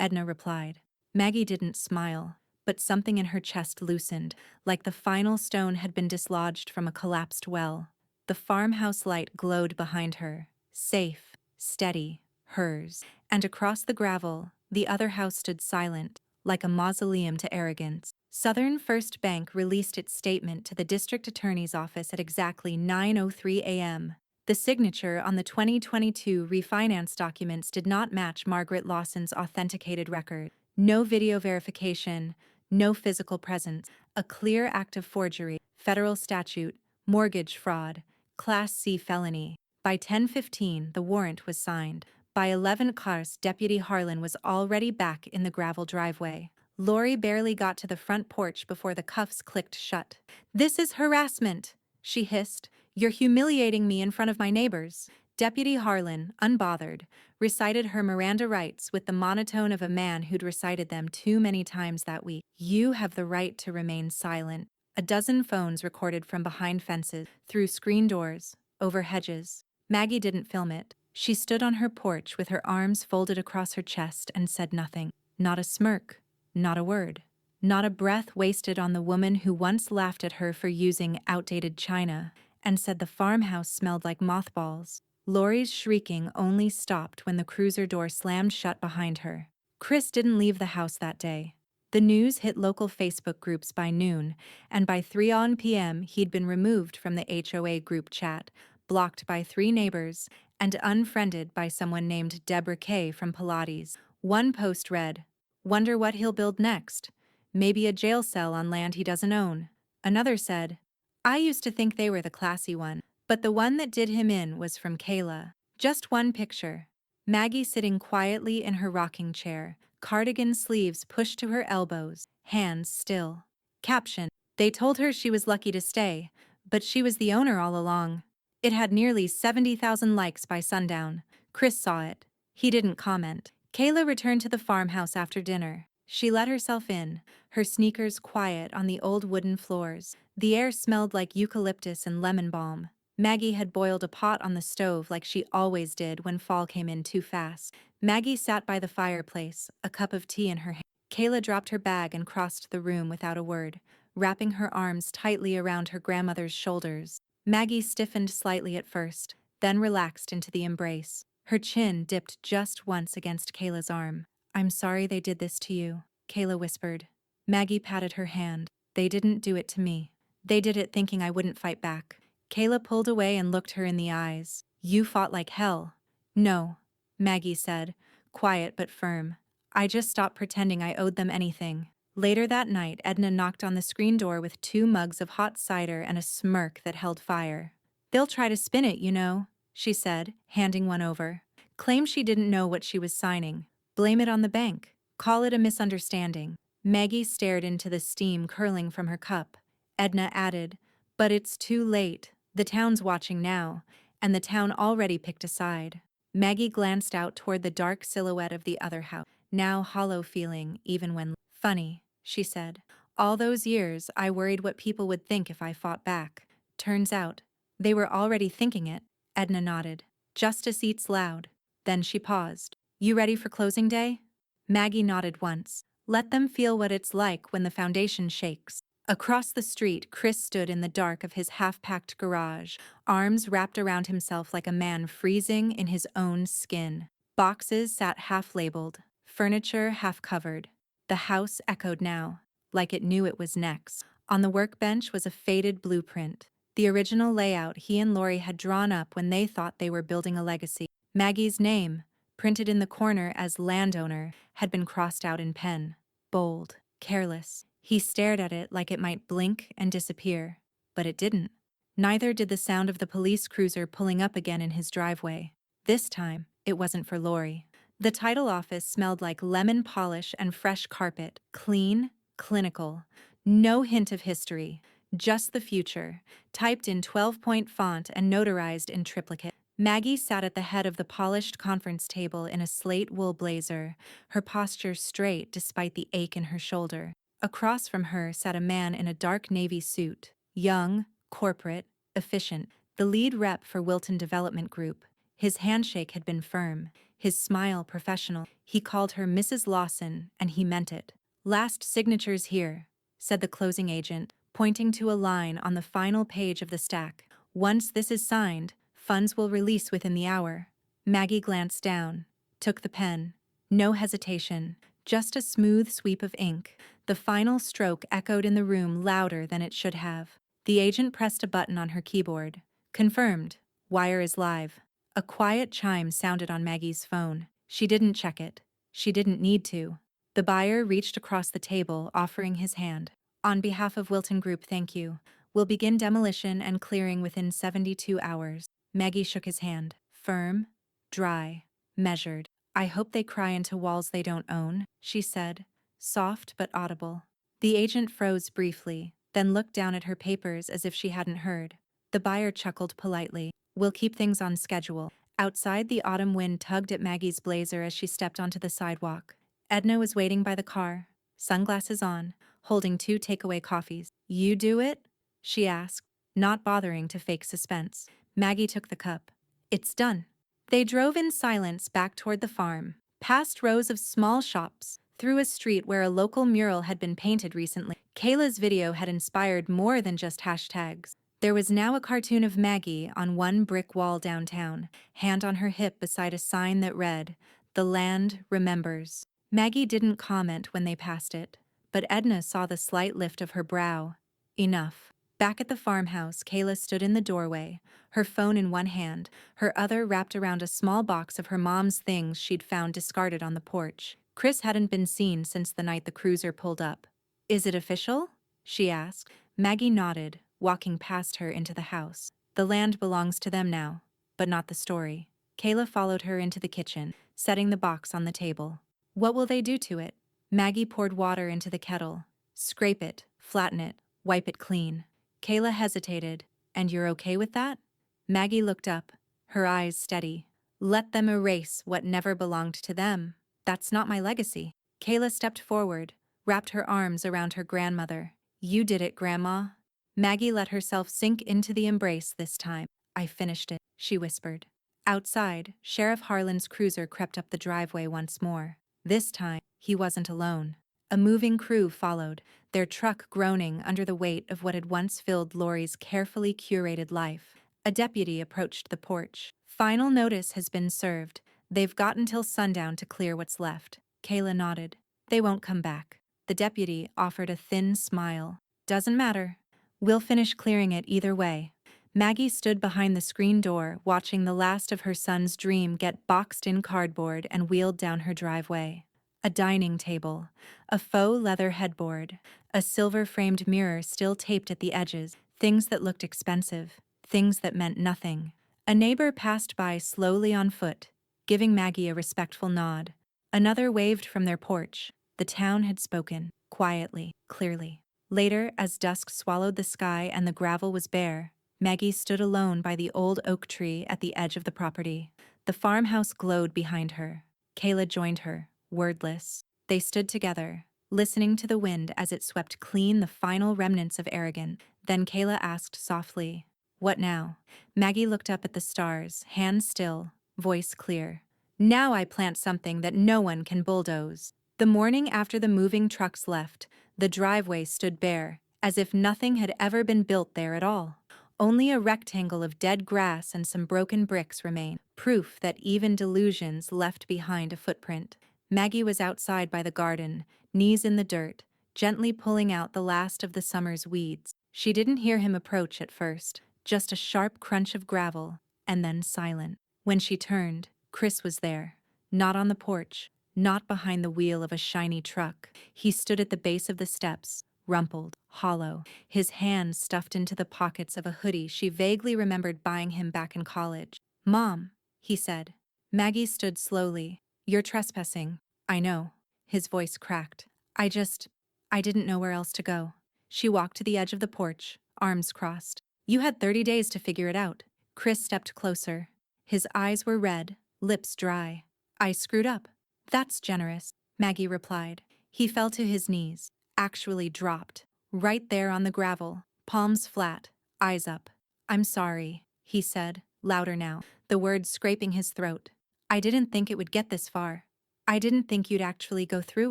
Edna replied. Maggie didn't smile, but something in her chest loosened, like the final stone had been dislodged from a collapsed well. The farmhouse light glowed behind her, safe, steady, hers. And across the gravel, the other house stood silent, like a mausoleum to arrogance. Southern First Bank released its statement to the district attorney's office at exactly 9:03 a.m. The signature on the 2022 refinance documents did not match Margaret Lawson's authenticated record. No video verification, no physical presence, a clear act of forgery, federal statute, mortgage fraud, Class C felony. By 10:15, the warrant was signed. By 11 cars, Deputy Harlan was already back in the gravel driveway. Lori barely got to the front porch before the cuffs clicked shut. "This is harassment," she hissed. "You're humiliating me in front of my neighbors." Deputy Harlan, unbothered, recited her Miranda rights with the monotone of a man who'd recited them too many times that week. You have the right to remain silent. A dozen phones recorded from behind fences, through screen doors, over hedges. Maggie didn't film it. She stood on her porch with her arms folded across her chest and said nothing. Not a smirk. Not a word. Not a breath wasted on the woman who once laughed at her for using outdated china and said the farmhouse smelled like mothballs. Lori's shrieking only stopped when the cruiser door slammed shut behind her. Chris didn't leave the house that day. The news hit local Facebook groups by noon, and by 3 p.m. he'd been removed from the HOA group chat, blocked by 3 neighbors, and unfriended by someone named Deborah Kay from Pilates. One post read, "Wonder what he'll build next. Maybe a jail cell on land he doesn't own." Another said, "I used to think they were the classy one, but the one that did him in was from Kayla." Just one picture. Maggie sitting quietly in her rocking chair, cardigan sleeves pushed to her elbows, hands still. Caption, "They told her she was lucky to stay, but she was the owner all along." It had nearly 70,000 likes by sundown. Chris saw it. He didn't comment. Kayla returned to the farmhouse after dinner. She let herself in, her sneakers quiet on the old wooden floors. The air smelled like eucalyptus and lemon balm. Maggie had boiled a pot on the stove like she always did when fall came in too fast. Maggie sat by the fireplace, a cup of tea in her hand. Kayla dropped her bag and crossed the room without a word, wrapping her arms tightly around her grandmother's shoulders. Maggie stiffened slightly at first, then relaxed into the embrace. Her chin dipped just once against Kayla's arm. "I'm sorry they did this to you," Kayla whispered. Maggie patted her hand. "They didn't do it to me. They did it thinking I wouldn't fight back." Kayla pulled away and looked her in the eyes. "You fought like hell." "No," Maggie said, quiet but firm. "I just stopped pretending I owed them anything." Later that night, Edna knocked on the screen door with 2 mugs of hot cider and a smirk that held fire. "They'll try to spin it, you know," she said, handing one over. "Claim she didn't know what she was signing. Blame it on the bank. Call it a misunderstanding." Maggie stared into the steam curling from her cup. Edna added, "But it's too late. The town's watching now, and the town already picked a side." Maggie glanced out toward the dark silhouette of the other house, now hollow feeling even when funny, she said. "All those years I worried what people would think if I fought back. Turns out, they were already thinking it." Edna nodded. "Justice eats loud." Then she paused. "You ready for closing day?" Maggie nodded once. "Let them feel what it's like when the foundation shakes." Across the street, Chris stood in the dark of his half-packed garage, arms wrapped around himself like a man freezing in his own skin. Boxes sat half-labeled, furniture half-covered. The house echoed now, like it knew it was next. On the workbench was a faded blueprint, the original layout he and Lori had drawn up when they thought they were building a legacy. Maggie's name, printed in the corner as landowner, had been crossed out in pen. Bold, careless. He stared at it like it might blink and disappear, but it didn't. Neither did the sound of the police cruiser pulling up again in his driveway. This time, it wasn't for Lori. The title office smelled like lemon polish and fresh carpet, clean, clinical. No hint of history, just the future, typed in 12-point font and notarized in triplicate. Maggie sat at the head of the polished conference table in a slate wool blazer, her posture straight despite the ache in her shoulder. Across from her sat a man in a dark navy suit, young, corporate, efficient, the lead rep for Wilton Development Group. His handshake had been firm, his smile professional. He called her Mrs. Lawson, and he meant it. "Last signatures here," said the closing agent, pointing to a line on the final page of the stack. "Once this is signed, funds will release within the hour." Maggie glanced down, took the pen. No hesitation, just a smooth sweep of ink. The final stroke echoed in the room louder than it should have. The agent pressed a button on her keyboard. "Confirmed. Wire is live." A quiet chime sounded on Maggie's phone. She didn't check it. She didn't need to. The buyer reached across the table, offering his hand. "On behalf of Wilton Group, thank you. We'll begin demolition and clearing within 72 hours. Maggie shook his hand. Firm, dry, measured. "I hope they cry into walls they don't own," she said, soft but audible. The agent froze briefly, then looked down at her papers as if she hadn't heard. The buyer chuckled politely. "We'll keep things on schedule." Outside, the autumn wind tugged at Maggie's blazer as she stepped onto the sidewalk. Edna was waiting by the car, sunglasses on, holding 2 takeaway coffees. "You do it?" she asked, not bothering to fake suspense. Maggie took the cup. "It's done." They drove in silence back toward the farm, past rows of small shops, through a street where a local mural had been painted recently. Kayla's video had inspired more than just hashtags. There was now a cartoon of Maggie on one brick wall downtown, hand on her hip beside a sign that read, "The land remembers." Maggie didn't comment when they passed it, but Edna saw the slight lift of her brow. Enough. Back at the farmhouse, Kayla stood in the doorway, her phone in one hand, her other wrapped around a small box of her mom's things she'd found discarded on the porch. Chris hadn't been seen since the night the cruiser pulled up. "Is it official?" she asked. Maggie nodded, walking past her into the house. "The land belongs to them now, but not the story." Kayla followed her into the kitchen, setting the box on the table. "What will they do to it?" Maggie poured water into the kettle. "Scrape it, flatten it, wipe it clean." Kayla hesitated. "And you're okay with that?" Maggie looked up, her eyes steady. "Let them erase what never belonged to them. That's not my legacy." Kayla stepped forward, wrapped her arms around her grandmother. "You did it, Grandma." Maggie let herself sink into the embrace this time. "I finished it," she whispered. Outside, Sheriff Harlan's cruiser crept up the driveway once more. This time, he wasn't alone. A moving crew followed, their truck groaning under the weight of what had once filled Lori's carefully curated life. A deputy approached the porch. "Final notice has been served. They've got until sundown to clear what's left." Kayla nodded. "They won't come back." The deputy offered a thin smile. "Doesn't matter. We'll finish clearing it either way." Maggie stood behind the screen door, watching the last of her son's dream get boxed in cardboard and wheeled down her driveway. A dining table, a faux leather headboard, a silver-framed mirror still taped at the edges, things that looked expensive, things that meant nothing. A neighbor passed by slowly on foot, giving Maggie a respectful nod. Another waved from their porch. The town had spoken, quietly, clearly. Later, as dusk swallowed the sky and the gravel was bare, Maggie stood alone by the old oak tree at the edge of the property. The farmhouse glowed behind her. Kayla joined her, wordless. They stood together, listening to the wind as it swept clean the final remnants of arrogance. Then Kayla asked softly, "What now?" Maggie looked up at the stars, hands still, voice clear. "Now I plant something that no one can bulldoze." The morning after the moving trucks left, the driveway stood bare, as if nothing had ever been built there at all. Only a rectangle of dead grass and some broken bricks remained, proof that even delusions left behind a footprint. Maggie was outside by the garden, knees in the dirt, gently pulling out the last of the summer's weeds. She didn't hear him approach at first, just a sharp crunch of gravel, and then silent. When she turned, Chris was there. Not on the porch, not behind the wheel of a shiny truck. He stood at the base of the steps, rumpled, hollow, his hands stuffed into the pockets of a hoodie she vaguely remembered buying him back in college. "Mom," he said. Maggie stood slowly. "You're trespassing." "I know." His voice cracked. I didn't know where else to go." She walked to the edge of the porch, arms crossed. "You had 30 days to figure it out." Chris stepped closer. His eyes were red, lips dry. "I screwed up." "That's generous," Maggie replied. He fell to his knees, actually dropped, right there on the gravel, palms flat, eyes up. "I'm sorry," he said, louder now, the words scraping his throat. "I didn't think it would get this far. I didn't think you'd actually go through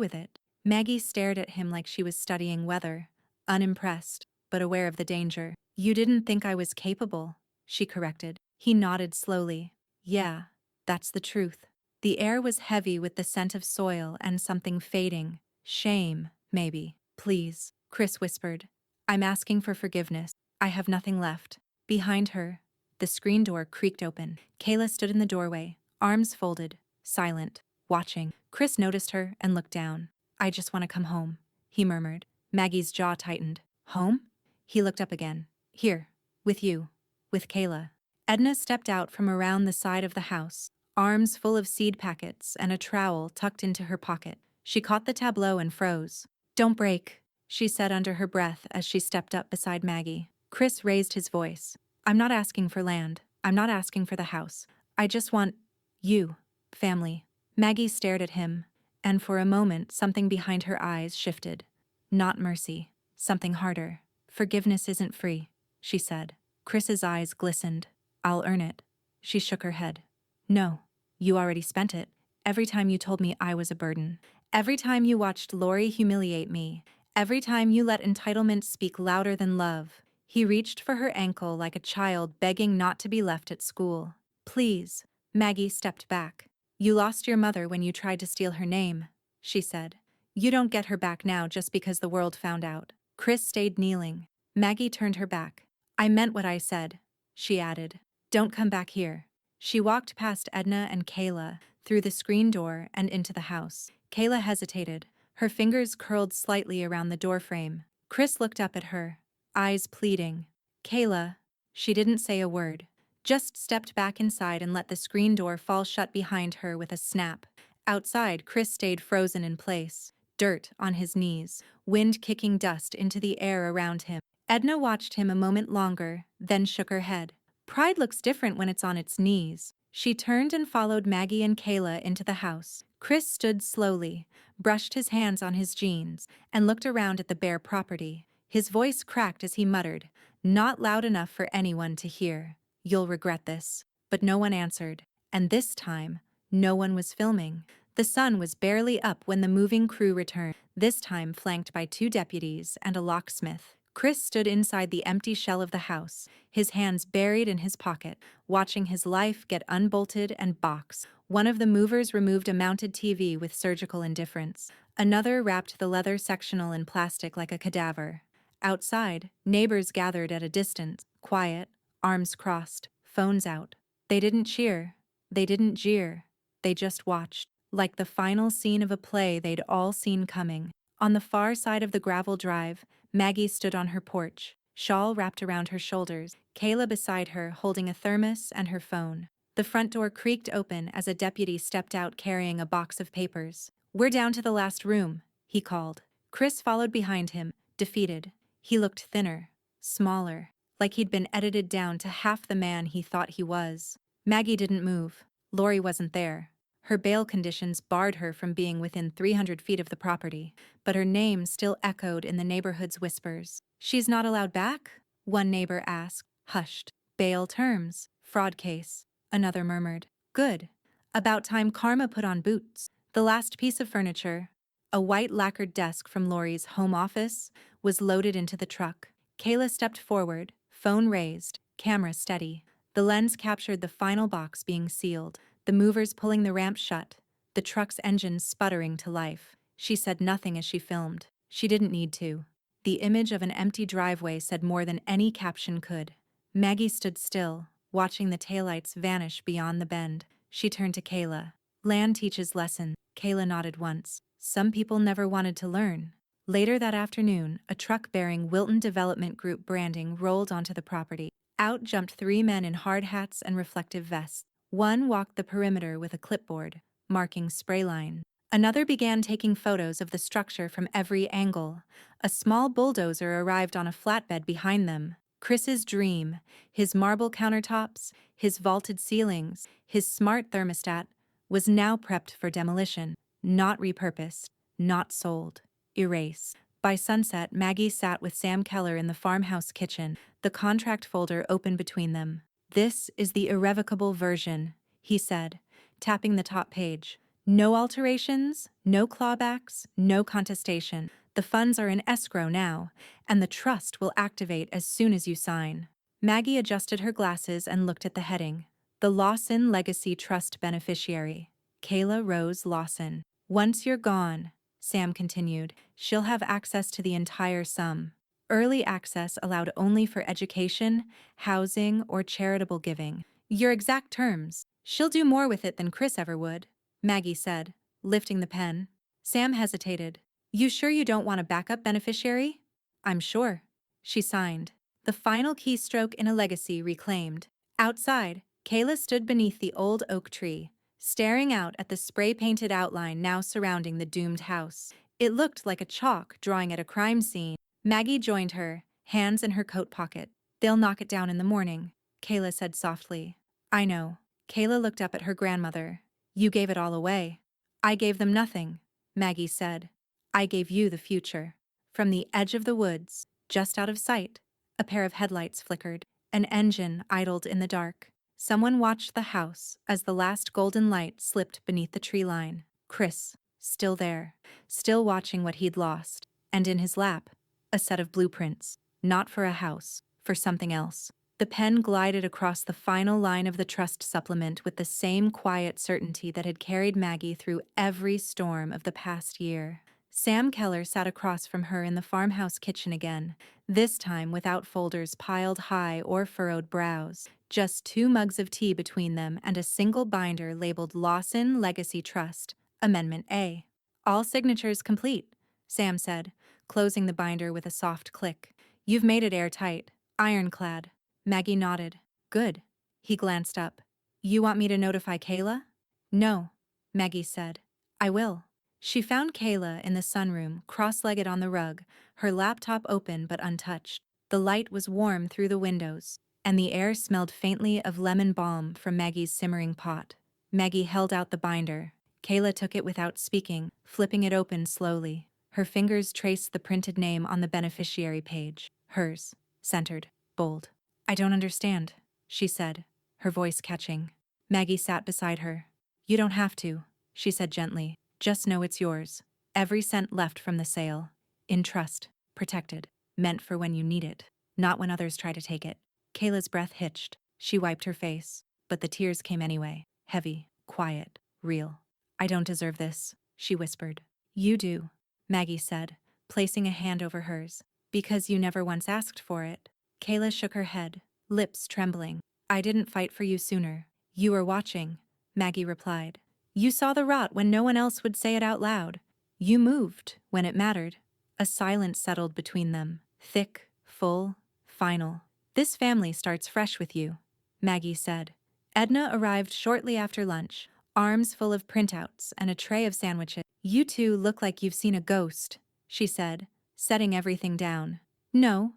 with it." Maggie stared at him like she was studying weather, unimpressed, but aware of the danger. "You didn't think I was capable," she corrected. He nodded slowly. "Yeah, that's the truth." The air was heavy with the scent of soil and something fading. "Shame, maybe." "Please," Chris whispered. "I'm asking for forgiveness. I have nothing left." Behind her, the screen door creaked open. Kayla stood in the doorway, arms folded, silent, watching. Chris noticed her and looked down. "I just want to come home," he murmured. Maggie's jaw tightened. "Home?" He looked up again. "Here, with you, with Kayla." Edna stepped out from around the side of the house, arms full of seed packets and a trowel tucked into her pocket. She caught the tableau and froze. "Don't break," she said under her breath as she stepped up beside Maggie. Chris raised his voice. "I'm not asking for land. I'm not asking for the house. I just want you, family. Maggie stared at him, and for a moment something behind her eyes shifted. Not mercy, something harder. Forgiveness isn't free, she said. Chris's eyes glistened. I'll earn it. She shook her head. No, you already spent it. Every time you told me I was a burden. Every time you watched Lori humiliate me. Every time you let entitlement speak louder than love. He reached for her ankle like a child begging not to be left at school. Please. Maggie stepped back. You lost your mother when you tried to steal her name, she said. You don't get her back now just because the world found out. Chris stayed kneeling. Maggie turned her back. I meant what I said, she added. Don't come back here. She walked past Edna and Kayla, through the screen door and into the house. Kayla hesitated, her fingers curled slightly around the doorframe. Chris looked up at her, eyes pleading. Kayla, she didn't say a word, just stepped back inside and let the screen door fall shut behind her with a snap. Outside, Chris stayed frozen in place, dirt on his knees, wind kicking dust into the air around him. Edna watched him a moment longer, then shook her head. Pride looks different when it's on its knees. She turned and followed Maggie and Kayla into the house. Chris stood slowly, brushed his hands on his jeans, and looked around at the bare property. His voice cracked as he muttered, not loud enough for anyone to hear. You'll regret this. But no one answered. And this time, no one was filming. The sun was barely up when the moving crew returned, this time flanked by 2 deputies and a locksmith. Chris stood inside the empty shell of the house, his hands buried in his pocket, watching his life get unbolted and boxed. One of the movers removed a mounted TV with surgical indifference. Another wrapped the leather sectional in plastic like a cadaver. Outside, neighbors gathered at a distance, quiet, arms crossed, phones out. They didn't cheer. They didn't jeer. They just watched, like the final scene of a play they'd all seen coming. On the far side of the gravel drive, Maggie stood on her porch, shawl wrapped around her shoulders, Kayla beside her holding a thermos and her phone. The front door creaked open as a deputy stepped out carrying a box of papers. We're down to the last room, he called. Chris followed behind him, defeated. He looked thinner, smaller, like he'd been edited down to half the man he thought he was. Maggie didn't move. Lori wasn't there. Her bail conditions barred her from being within 300 feet of the property, but her name still echoed in the neighborhood's whispers. She's not allowed back? One neighbor asked, hushed. Bail terms, fraud case, another murmured. Good. About time karma put on boots. The last piece of furniture, a white lacquered desk from Lori's home office, was loaded into the truck. Kayla stepped forward, phone raised, camera steady. The lens captured the final box being sealed. The movers pulling the ramp shut, the truck's engine sputtering to life. She said nothing as she filmed. She didn't need to. The image of an empty driveway said more than any caption could. Maggie stood still, watching the taillights vanish beyond the bend. She turned to Kayla. Land teaches lessons. Kayla nodded once. Some people never wanted to learn. Later that afternoon, a truck bearing Wilton Development Group branding rolled onto the property. Out jumped 3 men in hard hats and reflective vests. One walked the perimeter with a clipboard, marking spray line. Another began taking photos of the structure from every angle. A small bulldozer arrived on a flatbed behind them. Chris's dream, his marble countertops, his vaulted ceilings, his smart thermostat, was now prepped for demolition. Not repurposed, not sold, erased. By sunset, Maggie sat with Sam Keller in the farmhouse kitchen, the contract folder open between them. This is the irrevocable version, he said, tapping the top page. No alterations, no clawbacks, no contestation. The funds are in escrow now, and the trust will activate as soon as you sign. Maggie adjusted her glasses and looked at the heading. The Lawson Legacy Trust Beneficiary. Kayla Rose Lawson. Once you're gone, Sam continued, she'll have access to the entire sum. Early access allowed only for education, housing, or charitable giving. Your exact terms. She'll do more with it than Chris ever would, Maggie said, lifting the pen. Sam hesitated. You sure you don't want a backup beneficiary? I'm sure. She signed. The final keystroke in a legacy reclaimed. Outside, Kayla stood beneath the old oak tree, staring out at the spray-painted outline now surrounding the doomed house. It looked like a chalk drawing at a crime scene. Maggie joined her, hands in her coat pocket. They'll knock it down in the morning, Kayla said softly. I know. Kayla looked up at her grandmother. You gave it all away. I gave them nothing, Maggie said. I gave you the future. From the edge of the woods, just out of sight, a pair of headlights flickered. An engine idled in the dark. Someone watched the house as the last golden light slipped beneath the tree line. Chris, still there, still watching what he'd lost. And in his lap, a set of blueprints. Not for a house, for something else. The pen glided across the final line of the trust supplement with the same quiet certainty that had carried Maggie through every storm of the past year. Sam Keller sat across from her in the farmhouse kitchen again, this time without folders piled high or furrowed brows, just 2 mugs of tea between them and a single binder labeled Lawson Legacy Trust, Amendment A. All signatures complete, Sam said, closing the binder with a soft click. You've made it airtight, ironclad. Maggie nodded. Good. He glanced up. You want me to notify Kayla? No, Maggie said. I will. She found Kayla in the sunroom, cross-legged on the rug, her laptop open but untouched. The light was warm through the windows, and the air smelled faintly of lemon balm from Maggie's simmering pot. Maggie held out the binder. Kayla took it without speaking, flipping it open slowly. Her fingers traced the printed name on the beneficiary page. Hers. Centered. Bold. I don't understand, she said, her voice catching. Maggie sat beside her. You don't have to, she said gently. Just know it's yours. Every cent left from the sale. In trust. Protected. Meant for when you need it. Not when others try to take it. Kayla's breath hitched. She wiped her face. But the tears came anyway. Heavy. Quiet. Real. I don't deserve this, she whispered. You do, Maggie said, placing a hand over hers. Because you never once asked for it. Kayla shook her head, lips trembling. I didn't fight for you sooner. You were watching, Maggie replied. You saw the rot when no one else would say it out loud. You moved when it mattered. A silence settled between them, thick, full, final. This family starts fresh with you, Maggie said. Edna arrived shortly after lunch, arms full of printouts and a tray of sandwiches. You two look like you've seen a ghost, she said, setting everything down. No,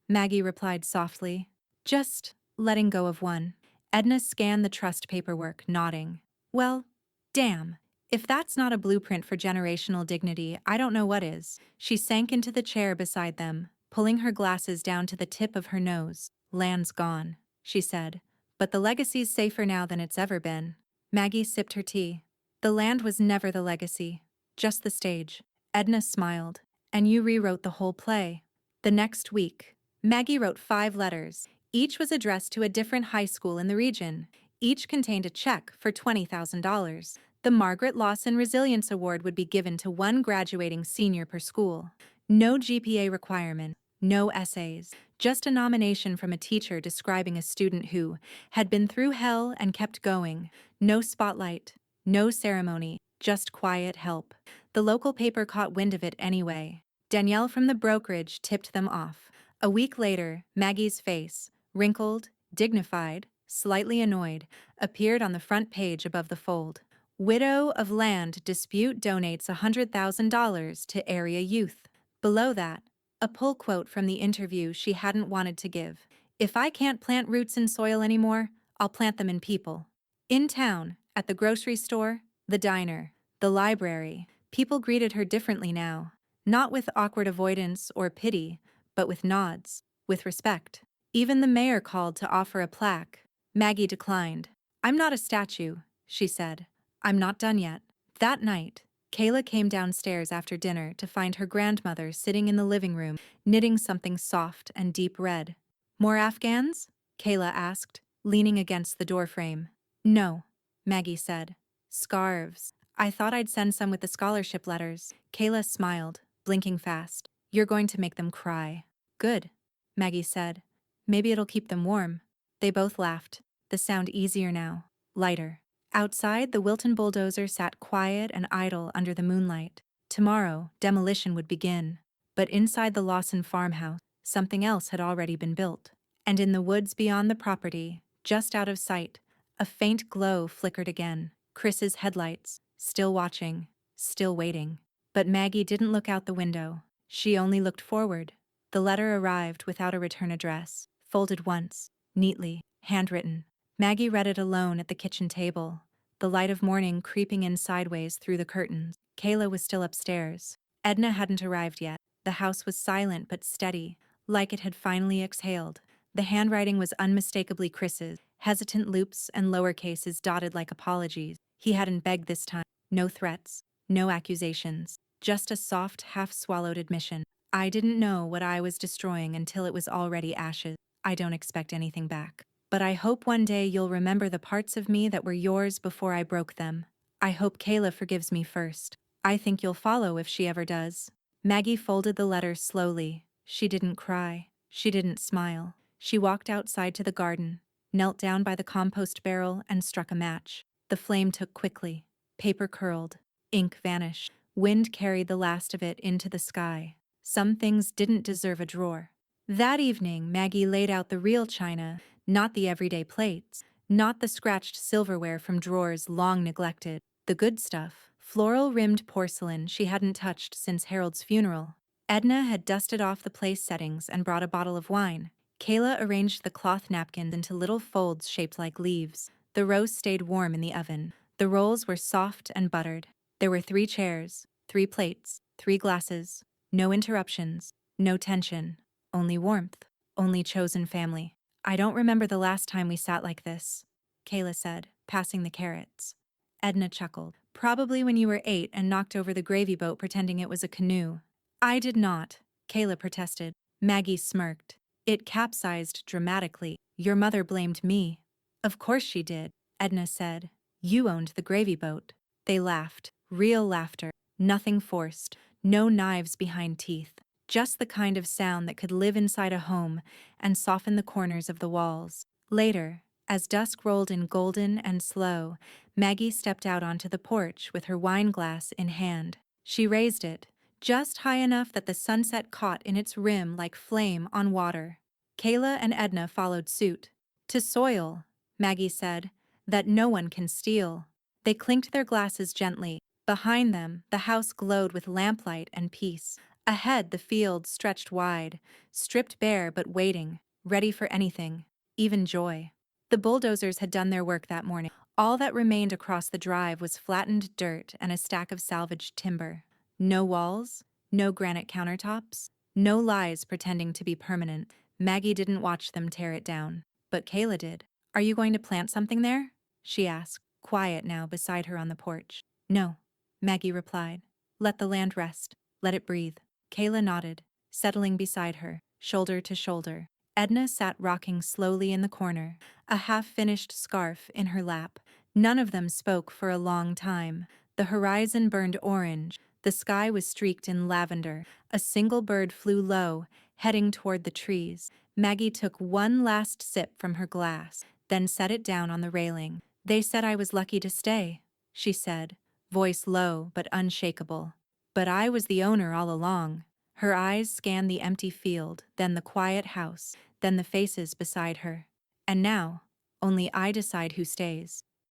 Maggie replied softly. Just letting go of one. Edna scanned the trust paperwork, nodding. Well, damn. If that's not a blueprint for generational dignity, I don't know what is. She sank into the chair beside them, pulling her glasses down to the tip of her nose. Land's gone, she said. But the legacy's safer now than it's ever been. Maggie sipped her tea. The land was never the legacy, just the stage. Edna smiled. And you rewrote the whole play. The next week, Maggie wrote 5 letters. Each was addressed to a different high school in the region. Each contained a check for $20,000. The Margaret Lawson Resilience Award would be given to one graduating senior per school. No GPA requirement, no essays, just a nomination from a teacher describing a student who had been through hell and kept going. No spotlight, no ceremony, just quiet help. The local paper caught wind of it anyway. Danielle from the brokerage tipped them off. A week later, Maggie's face, wrinkled, dignified, slightly annoyed, appeared on the front page above the fold. Widow of land dispute donates $100,000 to area youth. Below that, a pull quote from the interview she hadn't wanted to give. If I can't plant roots in soil anymore, I'll plant them in people. In town, at the grocery store, the diner, the library, people greeted her differently now. Not with awkward avoidance or pity, but with nods, with respect. Even the mayor called to offer a plaque. Maggie declined. I'm not a statue, she said. I'm not done yet. That night, Kayla came downstairs after dinner to find her grandmother sitting in the living room, knitting something soft and deep red. More Afghans? Kayla asked, leaning against the doorframe. No, Maggie said. Scarves. I thought I'd send some with the scholarship letters. Kayla smiled, blinking fast. You're going to make them cry. Good, Maggie said. Maybe it'll keep them warm. They both laughed, the sound easier now, lighter. Outside, the Wilton bulldozer sat quiet and idle under the moonlight. Tomorrow, demolition would begin. But inside the Lawson farmhouse, something else had already been built. And in the woods beyond the property, just out of sight, a faint glow flickered again. Chris's headlights, still watching, still waiting. But Maggie didn't look out the window. She only looked forward. The letter arrived without a return address, folded once, neatly, handwritten. Maggie read it alone at the kitchen table, the light of morning creeping in sideways through the curtains. Kayla was still upstairs. Edna hadn't arrived yet. The house was silent but steady, like it had finally exhaled. The handwriting was unmistakably Chris's, hesitant loops and lower cases dotted like apologies. He hadn't begged this time. No threats, no accusations, just a soft, half-swallowed admission. I didn't know what I was destroying until it was already ashes. I don't expect anything back. But I hope one day you'll remember the parts of me that were yours before I broke them. I hope Kayla forgives me first. I think you'll follow if she ever does. Maggie folded the letter slowly. She didn't cry. She didn't smile. She walked outside to the garden, knelt down by the compost barrel and struck a match. The flame took quickly. Paper curled. Ink vanished. Wind carried the last of it into the sky. Some things didn't deserve a drawer. That evening, Maggie laid out the real china, not the everyday plates, not the scratched silverware from drawers long neglected. The good stuff, floral-rimmed porcelain she hadn't touched since Harold's funeral. Edna had dusted off the place settings and brought a bottle of wine. Kayla arranged the cloth napkins into little folds shaped like leaves. The roast stayed warm in the oven. The rolls were soft and buttered. There were 3 chairs, 3 plates, 3 glasses. No interruptions, no tension, only warmth, only chosen family. I don't remember the last time we sat like this, Kayla said, passing the carrots. Edna chuckled. Probably when you were 8 and knocked over the gravy boat pretending it was a canoe. I did not, Kayla protested. Maggie smirked. It capsized dramatically. Your mother blamed me. Of course she did, Edna said. You owned the gravy boat. They laughed. Real laughter. Nothing forced. No knives behind teeth. Just the kind of sound that could live inside a home and soften the corners of the walls. Later, as dusk rolled in golden and slow, Maggie stepped out onto the porch with her wine glass in hand. She raised it, just high enough that the sunset caught in its rim like flame on water. Kayla and Edna followed suit. To soil, Maggie said, that no one can steal. They clinked their glasses gently. Behind them, the house glowed with lamplight and peace. Ahead, the field stretched wide, stripped bare but waiting, ready for anything, even joy. The bulldozers had done their work that morning. All that remained across the drive was flattened dirt and a stack of salvaged timber. No walls, no granite countertops, no lies pretending to be permanent. Maggie didn't watch them tear it down, but Kayla did. Are you going to plant something there? She asked, quiet now beside her on the porch. No, Maggie replied. Let the land rest. Let it breathe. Kayla nodded, settling beside her, shoulder to shoulder. Edna sat rocking slowly in the corner, a half-finished scarf in her lap. None of them spoke for a long time. The horizon burned orange. The sky was streaked in lavender. A single bird flew low, heading toward the trees. Maggie took one last sip from her glass, then set it down on the railing. They said I was lucky to stay, she said, voice low but unshakable. But I was the owner all along. Her eyes scanned the empty field, then the quiet house, then the faces beside her. And now, only I decide who stays.